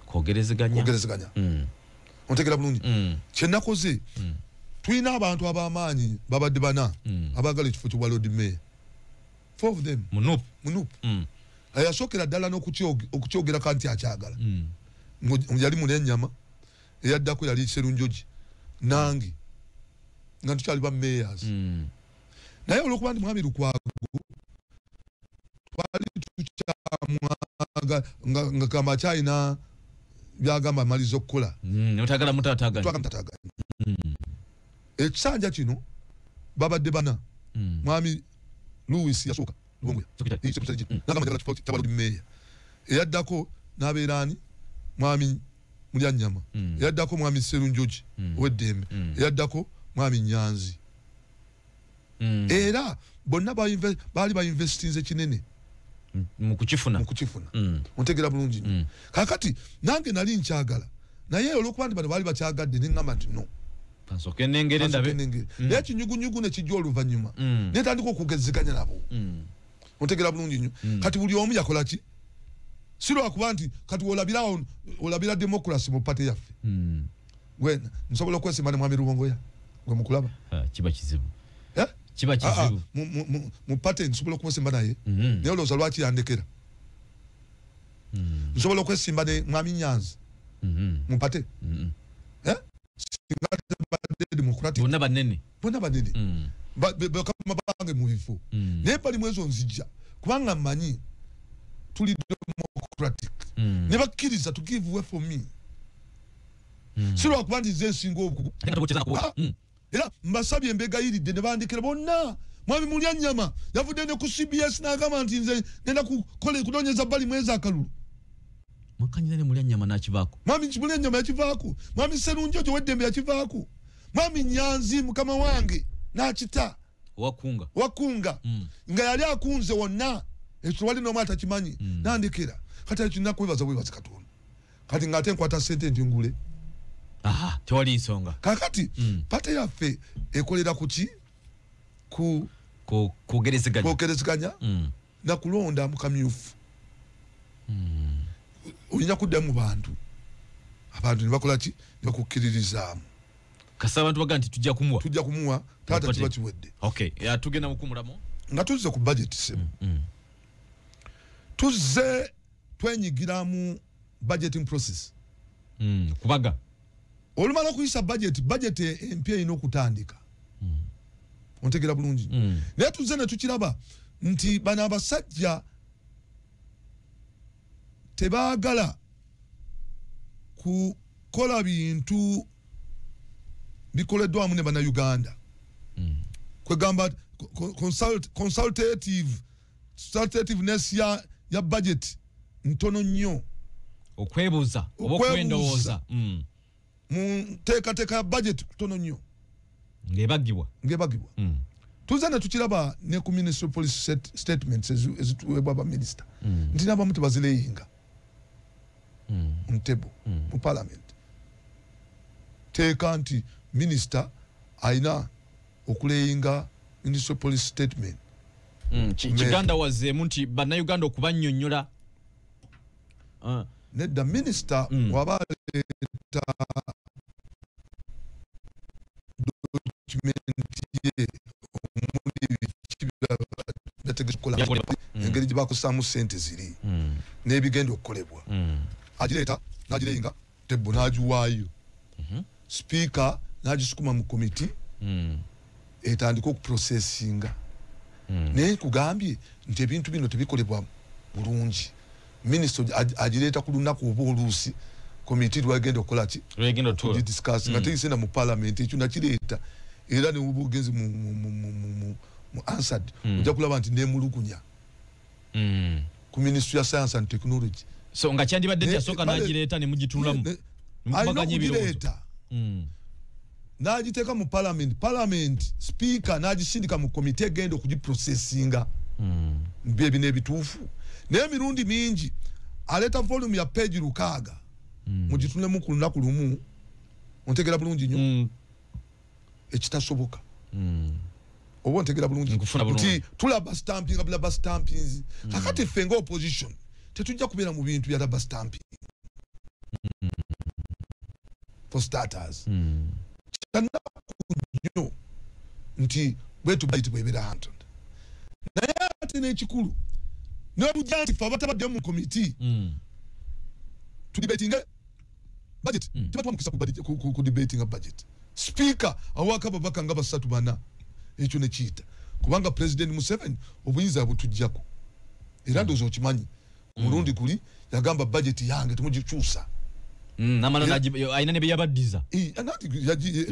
kwogerezeganya ontegera bulungi kyenakoze tulina abantu ab'amaanyi babadde bana abaagala ekifo kyobwa Lord Mayor 4 of them mu nuupu ayasookera ddala n'okukyogerako nti akyagala yali Mulenyama eyaddako yali Serunjoji nange nga tukyali ba mayors naye olwokuba ndi mwami Lukwago twali tukyamwaga nga kama China byagamba amaliza okukola otagala mutataganya ekisanja kino babadde bana mwami Louis yasooka Lubongoya nagamba njagala Mayor eyaddako n'abeerani mwami Mulyanyama eyaddako mwami Serunjoji ow'eddembe eyaddako mwami Nyanzi era bonna baali bainvestinze kinene mu kukifuna ontegera bulungi kakati nange nali nkyagala naye olwokuba nti bano baali bakyagadde neŋŋamba nti no kansooke nengere ndabe naye ekinyugunyugu ne kijja oluvannyuma netandika okugeziganya nabo ontegera bulungi nnyo kati buli omu yakola ki si lwakuba nti kati olabira democracy mu pate yaffe gwena nsobola okwesimba ne mwami Lubongoya gwe mukulaba kiba kizibu mu pate nsobola okwesimba naye naye olowooza lwaki yandekera nsobola okwesimba ne mwami Nyanzi mu pate singa tebadde democratic bonna banene bakama bange mu bifo naye balimu ezo nzijja kubanga mmanyi tuli democratic ne bakkiriza to give way for me si lwakuba nti nze nsinga obukugu era mbasabye embegayiridde ne bandikira bonna mwami Mulyanyama yavudde ne ku CBS n'agamba nti nze ngenda kunoonyeza bbali mwezi akalulu mwakanyiza ne Mulyanyama n'akivaako mwami Mulyanyama yakivaako mwami Serunjoji ow'eddembe yakivaako mwami Nyanzi mukama wange n'akita wakunga nga yali akunze wonna ekyo wali n'omu atakimanyi nandekera kati ekyo kwebaza bwebazi Katonda kati ng'ate nkwata ssente ntingule tewali nsonga kakati pate yaffe ekolera kuki kwogerezeganya nakulonda mukamyufu olina kuddamu mu bantu ne bakola ki ne bakukkiririzaamu kasa abantu baga nti tujja kumuwa taata kiba kiwedde tugenda mukumulamu nga tuzze ku budget semu tuzze twenyigira mu budgeting process kubaga olumala okuyisa budget empya erina okutandika ontegera bulungi naye tuzze ne tukiraba nti bano abasajja tebaagala kukola bintu bikoleddwa wamu ne bannayuganda kwegamba consultativeness ya budget ntono nnyo okwebuuza oba okwendowooza mu nteekateeka ya budget kutono nnyo ng'ebagibwa tuza ne tukiraba ne ku ministry police statements ezituweebwa baminisita nti n'abamu tebazireyinga ntebo mu parliament teeka nti minisita alina okuleyinga ministry police statement kiganda wazeemu nti bannayuganda okubannyonnyola nedda minisita waba aleeta dokumenti ye omuli byategese okukola engeri gye bakusaamu ssente ziri n'ebigenda okukolebwa agireeta n'agireyinga tebbo n'agiwaayo sipiika n'agisukuma mu komiti etandika okuprocessinga naye kugambye nti ebintu bino tebikolebwa bulungi minisita agireeta ku lunaku oba oluusi komiti lwagenda okukola ki okugidiscuss nga tegisenda mu parliament ekyo nakireeta era ne buba ogenzi mu answered ojja kulaba nti nemulugunya ku ministry ya science and technology so nga kyandibadde tyasooka n'agireeta ne mugitulamu alina okugireeta n'agiteeka mu parliament speaker n'agisindika mu komite egenda okugiprocessinga bye n'ebituufu naye emirundi mingi aleeta volume ya page 600 mugitunulemu ku lunaku lumu ontegera bulungi nnyo ekitasoboka oba ontegera bulungi nti tulaba stamping abulaba stampings kakati ffe nga opposition tetujja kubeera mu bintu bya rubber stamping for starters kyanaku nnyo nti bwetu budget bwebera Hampton naye ate n'ekikulu n'obujja nti fe abatabaddeyo mu komiti tudibetinga budget tebatuwa mukisa ku debatinga budget speaker awaka babaka nga basatu bana ekyo ne kiyita kubanga president Museveni obuyinza butujjako era ndowooza okimanyi omulundi guli yagamba budget yange temugikyusa namala ayina ne byabaddiza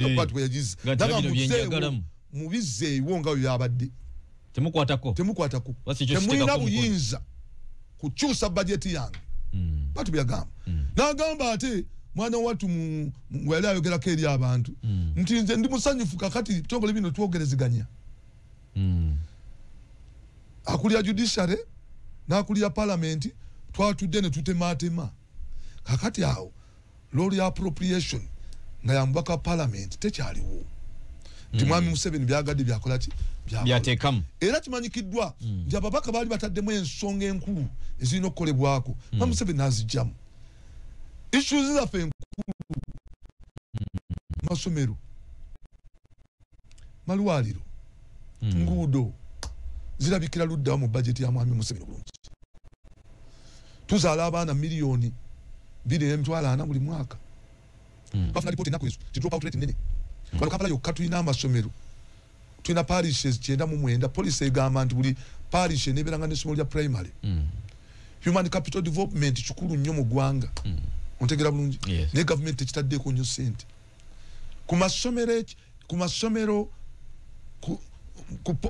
abantu yagize mubizzeewo nga byabadde temukwatako temulina buyinza kukyusa budget yange batu byagamba n'agamba ate mwana watu yali ayogerako eri abantu nti nze ndi musanyufu kakati bitongole bino twogereziganya akulira judiciary n'akulira parliament twatudde ne tutematema kakati awo law ya appropriation nga yamubaka parliament tekyaliwo nti mwami Museveni byagadde byakola ki byateekamu era kimanyikiddwa nti ababaka baali bataddemu ensonga enkulu ezirina okukolebwako mwami Museveni n'azijjamu issues zaffe enkulu masomero malwaliro nguudo zirabikira luddawo mu budget ya mwami Museveni bulungi tuzaala abaana miliyoni 2.4 buli mwaka bafuna ripoti ennaku ezo ti drop out rate nene bano Kampala yokka tulina amasomero tulina parishes 99 police egamba nti buli parish eneeberanga n'essomero lya primary human capital development kikulu nnyo mu ggwanga ontegera bulungi naye gavumenti tekitaddeeko nnyo ssente ku masomero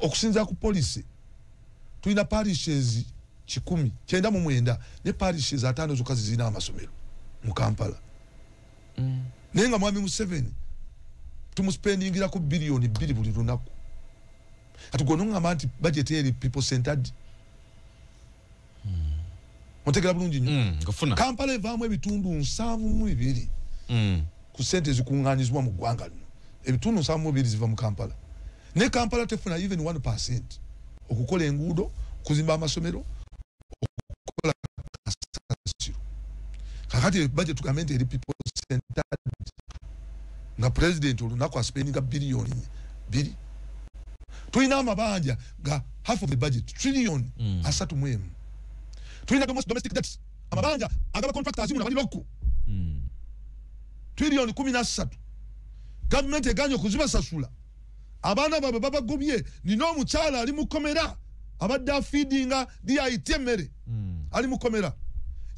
okusinziira ku police tulina parishes 199 ne parishes 5 zokka zirina amasomero mu Kampala naye nga mwami Museveni tumuspendingira ku biliyoni 2 buli lunaku ati gwe nongamba nti budget eri people centered ontegera bulungi nnyo Kampala evaamu ebitundu 7.2 ku sente ezikuŋŋaanyizibwa mu ggwanga lino ebitundu 7.2 ziva mu Kampala ne Kampala tefuna even 1% okukola enguudo kuzimba amasomero okukola kasasiro kakati budget tugambe nti eri people centered nga president olunaku aspendinga biliyoni 2 tulina amabanja ga half of the budget trillion 3 tulina domestic debt amabanja agaba contractors muna bali lokku trillion 13 government eganya okuzibasasula abaana babe babagobye nina omukyala ali mu komera abadde afeedinga DIT emmere ali mu komera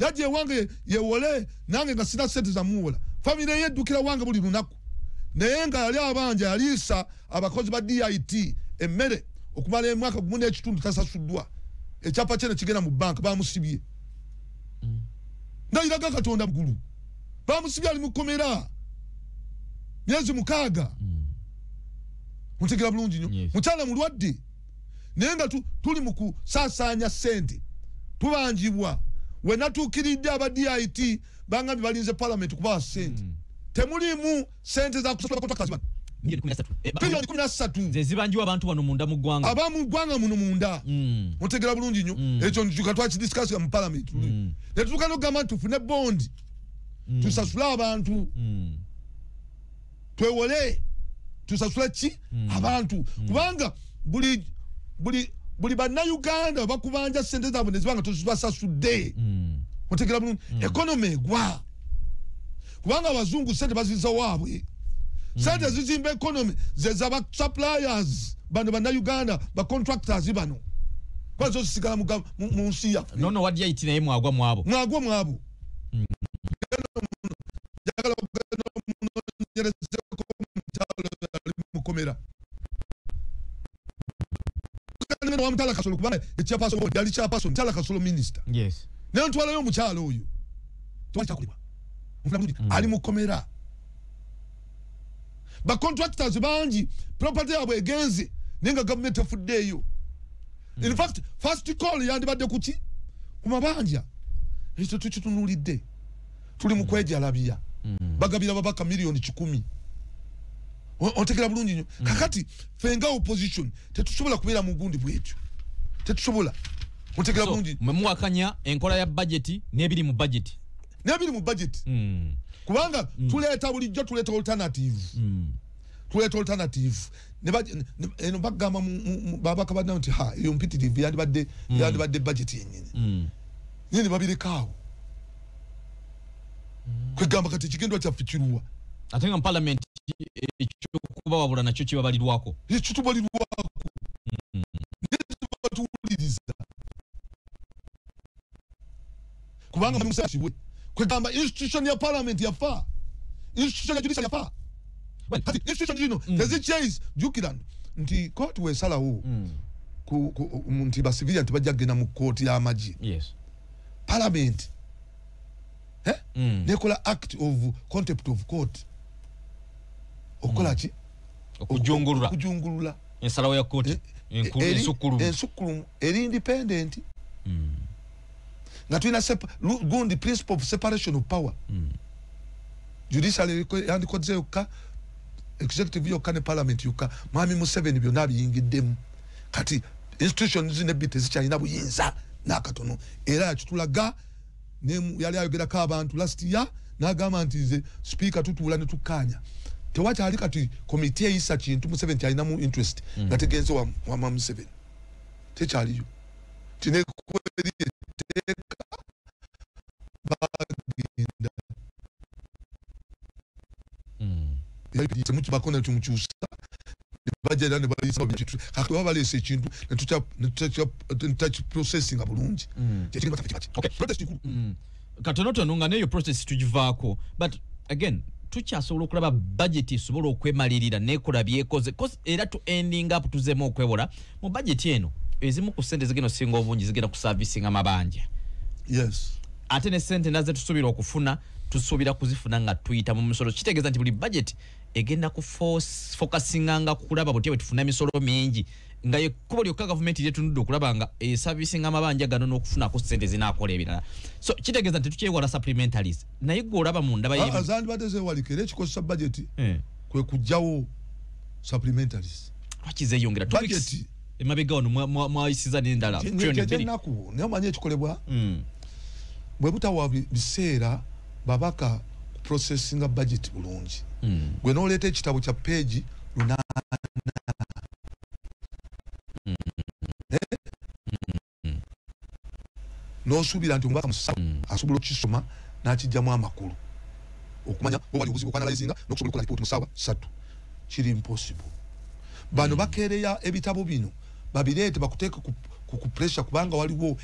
yaje wange yewole nange nga sina sente za muwola family yeddukira wange buli lunaku naye nga yali abanja yalisa abakozi ba DIT emmere okumala emwaka gumu n'ekitundu tasasuddwa ekyapa kyene kigenda mu bank bamusibye ndayiraga Katonda mugulu bamusibye ali mukomera myezi mukaaga mutegera bulungi nnyo mukyala mulwadde naye nga tuli mu kusaasanya sente tubanjibwa we natuukiridde aba DIT bangambye balinze parliament kubawa sente temulimu sente za kusasula contractors bano bilioni 13 zezibanjiwa abantu bano munda mu ggwanga abamu ggwanga muno munda mutegera bulungi nnyo ekyo njuka twakidiscuss mu parliament ne tutuuka n'okugamba nti tufune bondi tusasule abantu twewole tusasule ki abantu kubanga buli bannayuganda bakubanja sente zaabwe nezibanga tuzibasasudde mutegera bulungi economy egwa kubanga abazungu sente baziza waabwe sente zizimba economy zezaba suppliers bano bannayuganda bacontractors bano kwazo zisigala mu nsi yaffe nono wadya iti naye mwagwa mwabo jagala mukomera wa mutala kasolo kubana echapaso yali chapaso mutala kasolo minister yes naye ntwalayo omukyalo oyo twachakulibwa ali mukomera ba contractors banji property yabwe egenze nenga government efuddeeyo in fact first call yandibadde kuki kumabanja ekyo tukitunulidde tuli mu kwejalabya bagabira babaka milioni 10 otekera bulungi nnyo kakati fenga opposition tetusobola kubeera mu gundi bwetyo tetusobola otekera bulungi muwakanya enkola ya budget n'ebiri mu budget kubanga tuleeta bulijjo tuleeta alternative eno bagamba babaka baddamu nti eyo mpitirivu yandibadde budget yennyini nyini babirikaawo kwegamba kati ekigendwa kyaffe kiruwa ate nga parliament ekyokuba wabula nakyo kibabalirwako ekitubalirwako netubatuwuliriza kubanga musasibwe kwegamba institution ya parliament yafa institution ya judicial yafa kati institution zino tezichase jukira nti court wesalawo nti basivilian tibajja kugenda mu court y'amagye parliament nekola act of contempt of court okola ki okujungulula ensalawo ya court ensukulumu eri independent nga tulina gundi principle of separation of power judicial yandikoze yokka executive yokka ne parliament yokka mwami Museveni byonna biyingiddemu kati institutions z'ebbite zikyalina buyinza n'akatono era yakitulaga yali ayogerako abantu last year n'agamba nti nze speaker tutuula ne tukkaanya tewakyali kati komite eyisa kintu Museveni kyalinamu interest nga tegenze wa Museveni tekyaliyo tinekweri etteeka bagenda temukibakona tumukyusa bajja ne balisa kakati baba balese ekintu netakiprocessinga bulungi katonotono nga neyo process tugivaako but again tukyasobola okulaba budget esobola okwemalirira nekola byekoze era tu ending up tuzemu okwewola mu budget eno ezimu ku sente zigenda singa obungi zigenda ku servicing amabanja ate ne sente naze tusuubira okufuna tusuubira kuzifuna nga tuyita mu misolo kitegeeza nti buli budget egenda ku focusinganga kulaba butya bwe tufuna emisolo mingi nga yekkubo lyokka gavumenti lyetunudde okulaba nga servicing amabanja gano n'okufunako sente zinaakola ebirala so kitegeeza nti tukyewala supplementaries naye gwe olaba munda azandibadde zeewalika era ekikozesa budget kwe kujjawo supplementaries lwaki zeeyongera budget emabega wano mwayisiza n'endala ennaku naye omanyi ekikolebwa bwe butawa biseera babaka processinga budget bulungi gwe n'oleeta ekitabo kya page 8 n'osuubira nti omubaka musa asobola okukisoma n'akijjamu amakulu okumanya wali obuzibu okwanalizinga n'okusobola okukola ripooti mu ssaawa 3 kiri impossible bano bakeereya ebitabo bino babireete bakuteeke ku pressure kubanga waliwo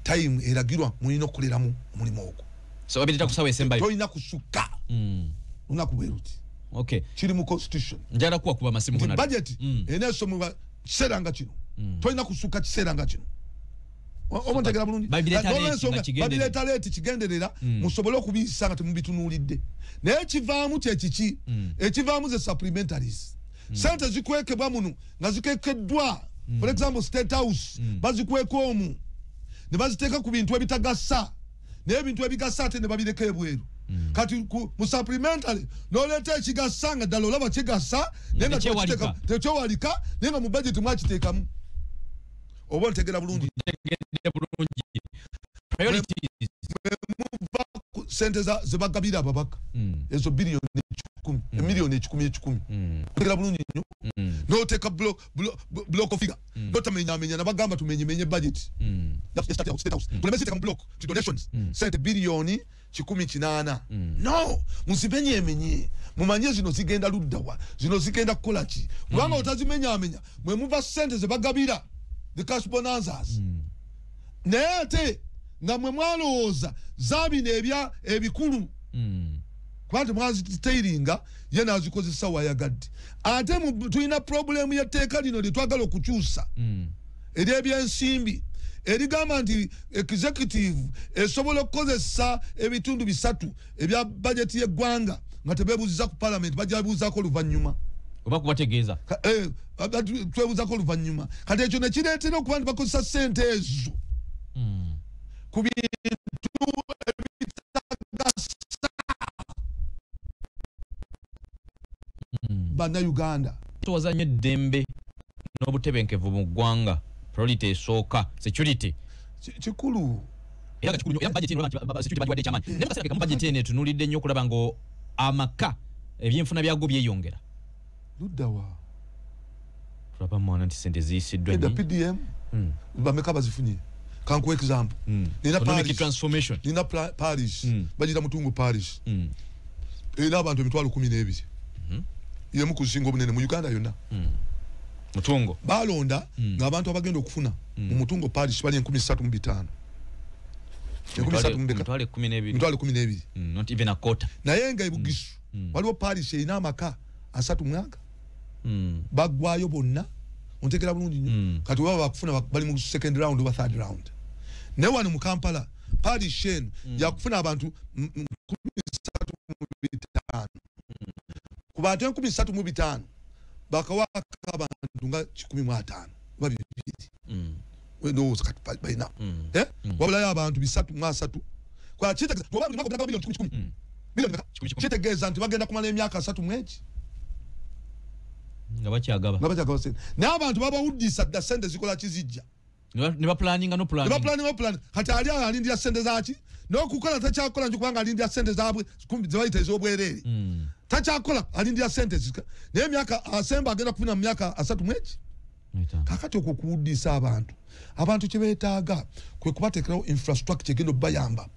time eragirwa mulino kuliramu mulimo ogwo so babirita kusawa esemba toyina kusuka unakubweruti okay kiri mu constitution njala kuwa kuba masimu kuna budget eneso mu kiseranga kino toyina kusuka kiseranga kino omontegera bulungi babileta leti kigenderera musobolo kubisa nga temubitunulidde naye kivaamu kyekiki ekivaamu ze supplementaries sente zikwekebwa muno nga zikekeddwa for example State House bazikweka omu ne baziteeka ku bintu ebitagasa naye ebintu ebigasa ate ne babireka ebweru kati mu supplementary noleeta ekigasa nga ddala olaba kigasa naye nga tekyewalika naye nga mu budget mwakiteekamu oba ntegera bulungi sente zebagabira ababaka ezo biliyoni 10 miliyoni 10 ntegera bulungi nnyo noteeka block figure notamenya nabagamba tumenye budget tulemesiteeka mu block to donations sente biliyoni 18 no musimenye mumanye zino zigenda luddawa zino zigenda kukola ki kubanga otazimenya mwe muva sente zebagabira the cash bonanzas naye ate nga mwe mwalowooza zabino ebikulu kubanga mwazitairinga ye nazikozesa wayagadde ate tulina problemu y'etteeka lino lye twagala okukyusa ery'ebyensimbi erigamba nti executive esobola okukozesa ebitundu 3 ebya bajeti y'eggwanga nga tebeebuuziza ku parliament bajja buuzaako oluvannyuma oba kubategeeza twebuuzako oluvannyuma kati ekyo ne kireetera okuba nti bakozesa ssente ezo ku bintu ebitagasa bannayuganda tuwazanye eddembe n'obutebenkevu mu ggwanga priority esooka security kikulu era kikulu era budget security bagiwadde ekyamaanyi naye kaseera mu budget eno etunulidde nnyo okulaba ngo amaka ebyenfuna byago byeyongera luddawa tulaba mwana nti sente ziyisiddwa nnyo PDM bameka bazifunye kankuwa example nina parish bagita Mutungo parish era abantu emitwalo 12 yemu kusinga obunene mu Uganda yonna Mutungo balonda ng'abantu abagenda okufuna mu Mutungo parish bali 13,500 12 not even a quarter naye nga ebugisu waliwo parish erina amaka 3 mwaka bagwayo bonna ontegera bulungi nnyo kati baba bakufuna bali mu second round oba third round ne wano mu Kampala parish eno yakufuna abantu 13,500 ku bantu 13,500 bakawaka abantu nga 15 oba 2 wendowooza kati balina wabulayo abantu 3 kwa kitegeeza oba buli mwaka obulaga biliyoni 10 kitegeeza nti bagenda kumala emyaka 3 mweki nga bakyagaba sente naye abantu babawuddisa dda sente zikola kizijja ne baplaninga no planning kati ali alindira sente zaki n'okukola takyakola nje kubanga alindira sente zaabwe zebayita ez'obwereere takyakola alindira sente zika naye emyaka asemba agenda kufuna mu myaka 3 mweki kakati okwo kuwuddisa abantu kye beetaaga kwe kubateekerawo infrastructure egenda obbayamba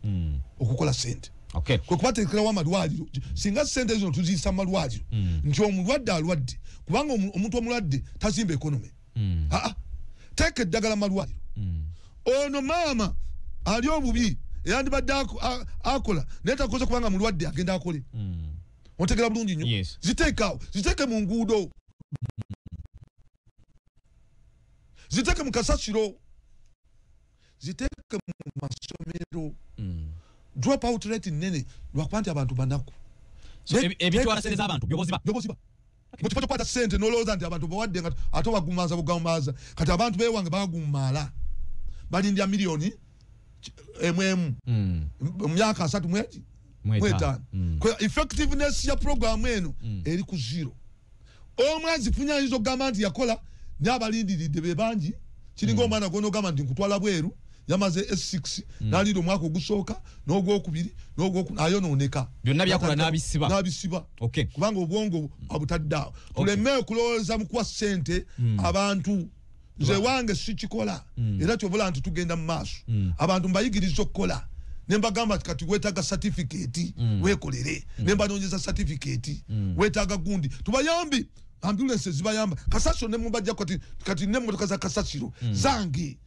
okukola sente kwe kubateekerawo amalwaliro singa sente zino tuziyisa mu malwaliro nti omulwadde alwadde kubanga omuntu omulwadde tazimba ekonomi teeka eddagala malwaliro ono maama ali obubi eyandibadde akola naye takoze kubanga mulwadde agenda akole ontegera bulungi nnyo ziteekaawo ziteeke mu nguudo ziteeke mu kasasiro ziteeke mu masomero drop out rate nene lwakuba nti abantu banaku ebitwala sente z'abantu byoboziba mu kifo kyokwata sente nolowooza nti abantu bawadde nga ate obagumaza bugamaaza kati abantu bewange bagumala balindya miliyoni emu mu myaka 3 mwetaano effectiveness ya programu eno eri ku 0 omwezi funya ayinza okugamba nti yakola n'abalindiridde be bangi kiringa omwana gw'onogamba nti nkutwala bweru yamaze S6 n'alira omwaka ogusooka n'ogwokubiri ayonooneka byonna byakola n'abisiba kubanga obwongo abutaddeawo tuleme okulowooza mu kuwa ssente abantu nze wange sikikola era kyobula nti tugenda mu maaso abantu mbayigiriza okukola nembagamba kati wetaaga certificate wekolere nembanoonyeza certificate wetaaga gundi tubayambi ambulance zibayamba kasasiro ne mubajja kati ne mmotoka za kasasiro zange